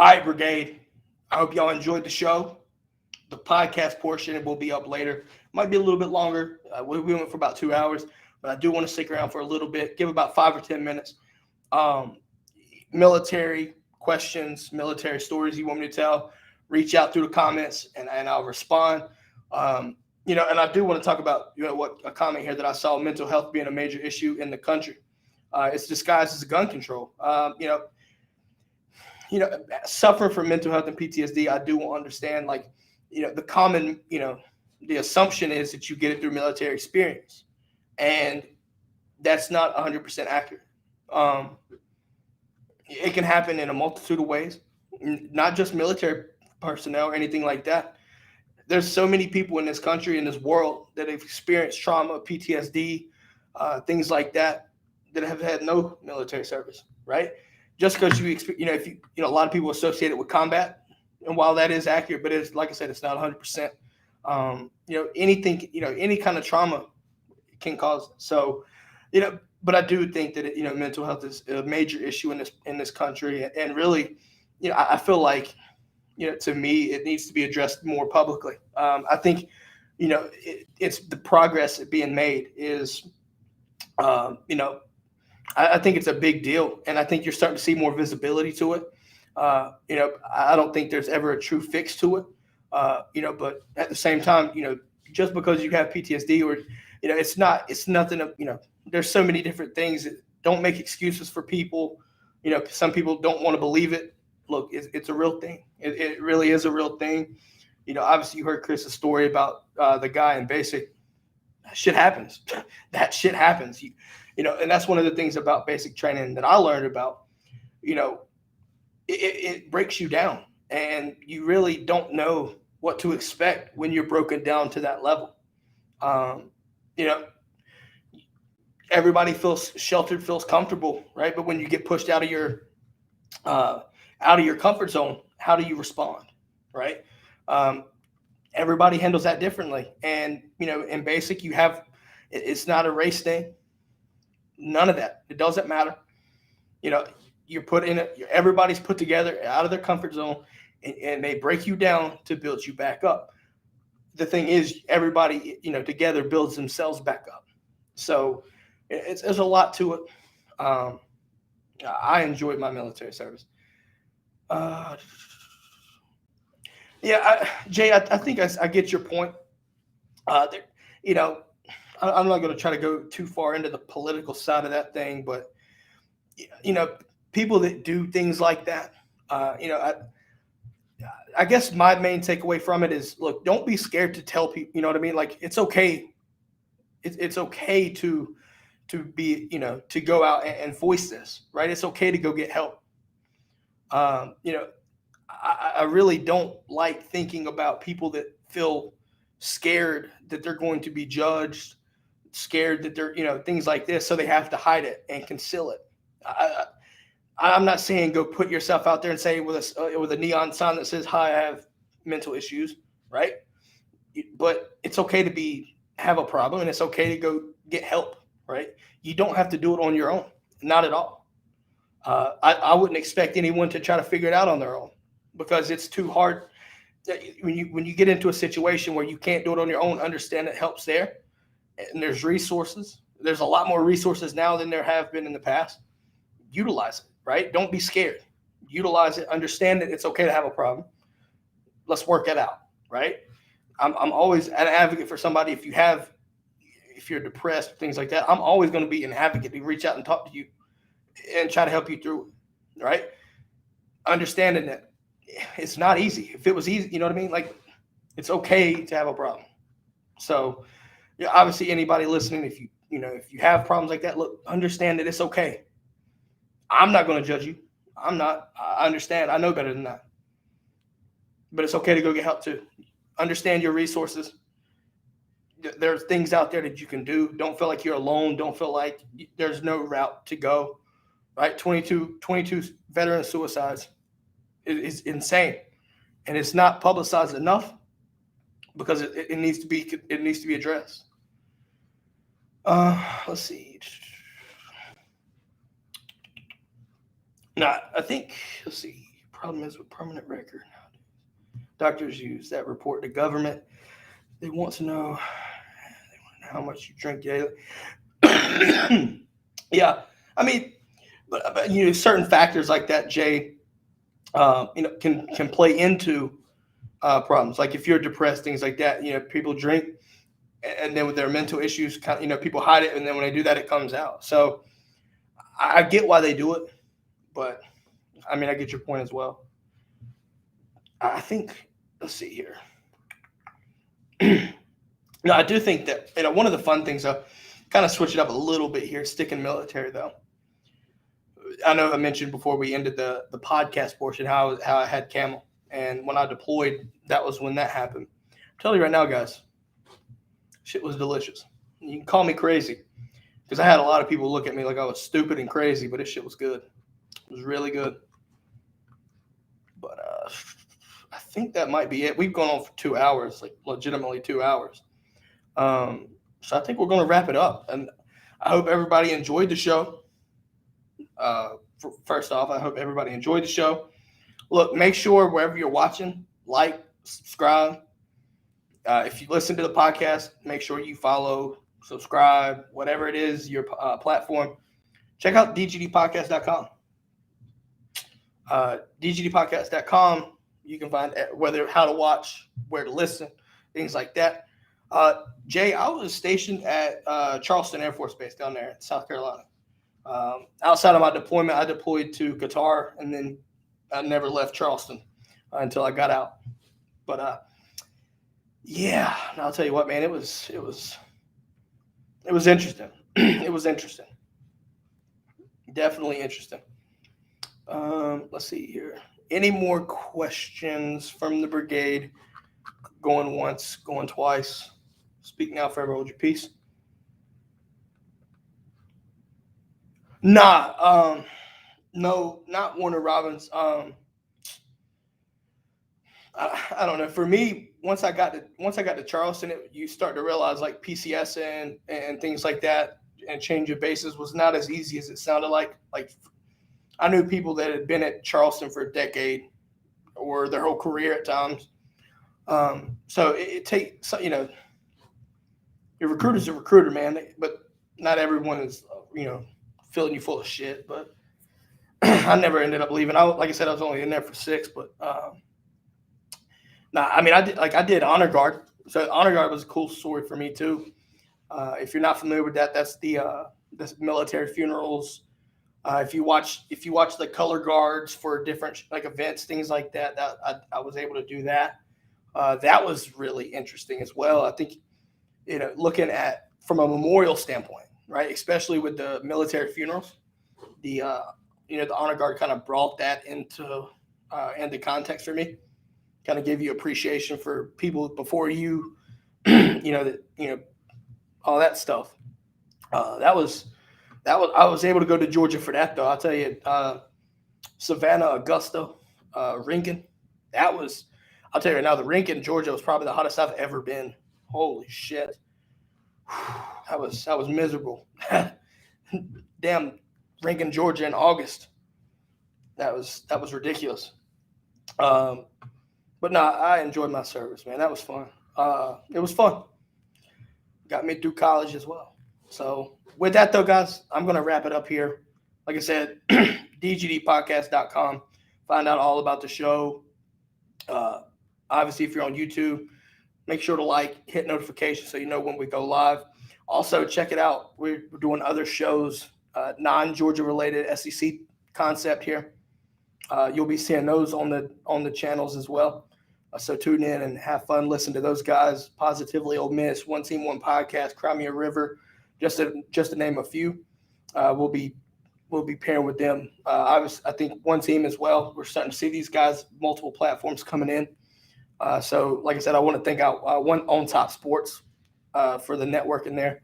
right, Brigade. I hope y'all enjoyed the show. The podcast portion will be up later. Might be a little bit longer. We went for about 2 hours, but I do want to stick around for a little bit. Give about 5 or 10 minutes. Military questions, military stories you want me to tell, reach out through the comments and I'll respond. And I do want to talk about what a comment here that I saw, mental health being a major issue in the country. It's disguised as gun control. Suffering from mental health and PTSD, I do understand, the common, the assumption is that you get it through military experience, and that's not 100% accurate. It can happen in a multitude of ways, not just military personnel or anything like that. There's so many people in this country, in this world, that have experienced trauma, PTSD, things like that have had no military service, right? Just because a lot of people associate it with combat, and while that is accurate, but it's, like I said, it's not 100%. Anything, any kind of trauma can cause. So, but I do think that mental health is a major issue in this country, and really, I feel like, to me, it needs to be addressed more publicly. I think, it's the progress being made is, I think it's a big deal, and I think you're starting to see more visibility to it. I don't think there's ever a true fix to it, but at the same time, just because you have PTSD or, it's nothing, there's so many different things that don't make excuses for people. Some people don't want to believe it. Look, it's a real thing. It really is a real thing. Obviously you heard Chris's story about the guy in basic. That shit happens. That shit happens. And that's one of the things about basic training that I learned about. It breaks you down, and you really don't know what to expect when you're broken down to that level. Everybody feels sheltered, feels comfortable, right? But when you get pushed out of your comfort zone, how do you respond, right? Everybody handles that differently, and in basic, it's not a race thing. None of that. It doesn't matter. You're put in it. Everybody's put together out of their comfort zone, and they break you down to build you back up. The thing is, everybody, together builds themselves back up. So there's a lot to it. I enjoyed my military service. Jay, I think I get your point. I'm not going to try to go too far into the political side of that thing, but people that do things like that, I guess my main takeaway from it is, look, don't be scared to tell people. You know what I mean? Like, it's okay. It's okay to be, to go out and voice this, right? It's okay to go get help. I really don't like thinking about people that feel scared that they're going to be judged, scared that they're, things like this, so they have to hide it and conceal it. I'm not saying go put yourself out there and say with a neon sign that says, "Hi, I have mental issues," right? But it's okay to have a problem, and it's okay to go get help, right? You don't have to do it on your own, not at all. I wouldn't expect anyone to try to figure it out on their own, because it's too hard. When you get into a situation where you can't do it on your own, understand that help's there, and there's resources. There's a lot more resources now than there have been in the past. Utilize it, right? Don't be scared. Utilize it. Understand that it's okay to have a problem. Let's work it out, right? I'm always an advocate for somebody. If you're depressed, things like that, I'm always going to be an advocate to reach out and talk to you and try to help you through it, right? Understanding that it's not easy. If it was easy, you know what I mean? Like, it's okay to have a problem. So, obviously, anybody listening, if you have problems like that, look, understand that it's okay. I'm not going to judge you. I'm not. I understand. I know better than that. But it's okay to go get help too. Understand your resources. There's things out there that you can do. Don't feel like you're alone. Don't feel like there's no route to go. Right? 22 veteran suicides is insane, and it's not publicized enough because it needs to be addressed. Let's see. Now, I think, let's see. problem is with permanent record. Doctors use that report to government. They want to know how much you drink daily. Yeah, I mean, but certain factors like that, Jay, can play into problems. Like if you're depressed, things like that. People drink, and then with their mental issues, people hide it, and then when they do that, it comes out. So I get why they do it, but I mean, I get your point as well. I think, let's see here. No, I do think that one of the fun things, kind of switch it up a little bit here, sticking military though. I know I mentioned before we ended the podcast portion how I had camel, and when I deployed, that was when that happened. I'm telling you right now, guys, shit was delicious. You can call me crazy because I had a lot of people look at me like I was stupid and crazy, but this shit was good. It was really good. But I think that might be it. We've gone on for 2 hours, like legitimately 2 hours. So I think we're going to wrap it up. And I hope everybody enjoyed the show. First off, I hope everybody enjoyed the show. Look, make sure wherever you're watching, like, subscribe. If you listen to the podcast, make sure you follow, subscribe, whatever it is, your platform. Check out DGDpodcast.com. DGDpodcast.com. You can find how to watch, where to listen, things like that. Jay, I was stationed at Charleston Air Force Base down there in South Carolina. Outside of my deployment, I deployed to Qatar, and then I never left Charleston until I got out. But yeah, I'll tell you what, man, it was interesting. It was interesting. Definitely interesting. Let's see here. Any more questions from the brigade? Going once, going twice. Speak now, forever hold your peace. Nah, no, not Warner Robins. I don't know. For me, once I got to Charleston, you start to realize like PCS and things like that, and change of bases was not as easy as it sounded like. Like I knew people that had been at Charleston for a decade or their whole career at times. So it takes, your recruiter's a recruiter, man, but not everyone is, filling you full of shit. But I never ended up leaving. Like I said, I was only in there for 6, but I mean, I did honor guard. So honor guard was a cool story for me too. If you're not familiar with that, that's the military funerals. If you watch the color guards for different like events, things like that, I was able to do that. That was really interesting as well. I think, looking at from a memorial standpoint, right, especially with the military funerals, the honor guard kind of brought that into context for me. Kind of gave you appreciation for people before you, all that stuff. I was able to go to Georgia for that though. I'll tell you, Savannah, Augusta, Rincon. I'll tell you right now, the rink in Georgia was probably the hottest I've ever been. Holy shit. That was miserable. Damn, rink in Georgia in August. That was ridiculous. But no, I enjoyed my service, man. That was fun. It was fun. Got me through college as well. So with that though, guys, I'm going to wrap it up here. Like I said, DGDpodcast.com. Find out all about the show. Obviously, if you're on YouTube, make sure to hit notifications so you know when we go live. Also, check it out. We're doing other shows, non-Georgia related SEC concept here. You'll be seeing those on the channels as well. So tune in and have fun. Listen to those guys. Positively Ole Miss, One Team, One Podcast, Crimea River, just to name a few. We'll be pairing with them. I think One Team as well. We're starting to see these guys, multiple platforms coming in. So, like I said, I want to thank out One On Top Sports for the network in there.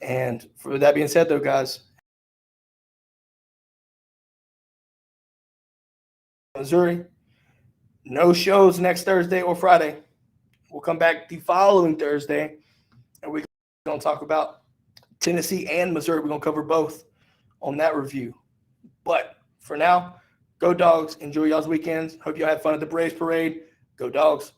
And for that being said, though, guys, Missouri, no shows next Thursday or Friday. We'll come back the following Thursday, and we're going to talk about Tennessee and Missouri. We're going to cover both on that review. But for now, Go Dogs. Enjoy y'all's weekends. Hope y'all have fun at the Braves parade. Go Dogs.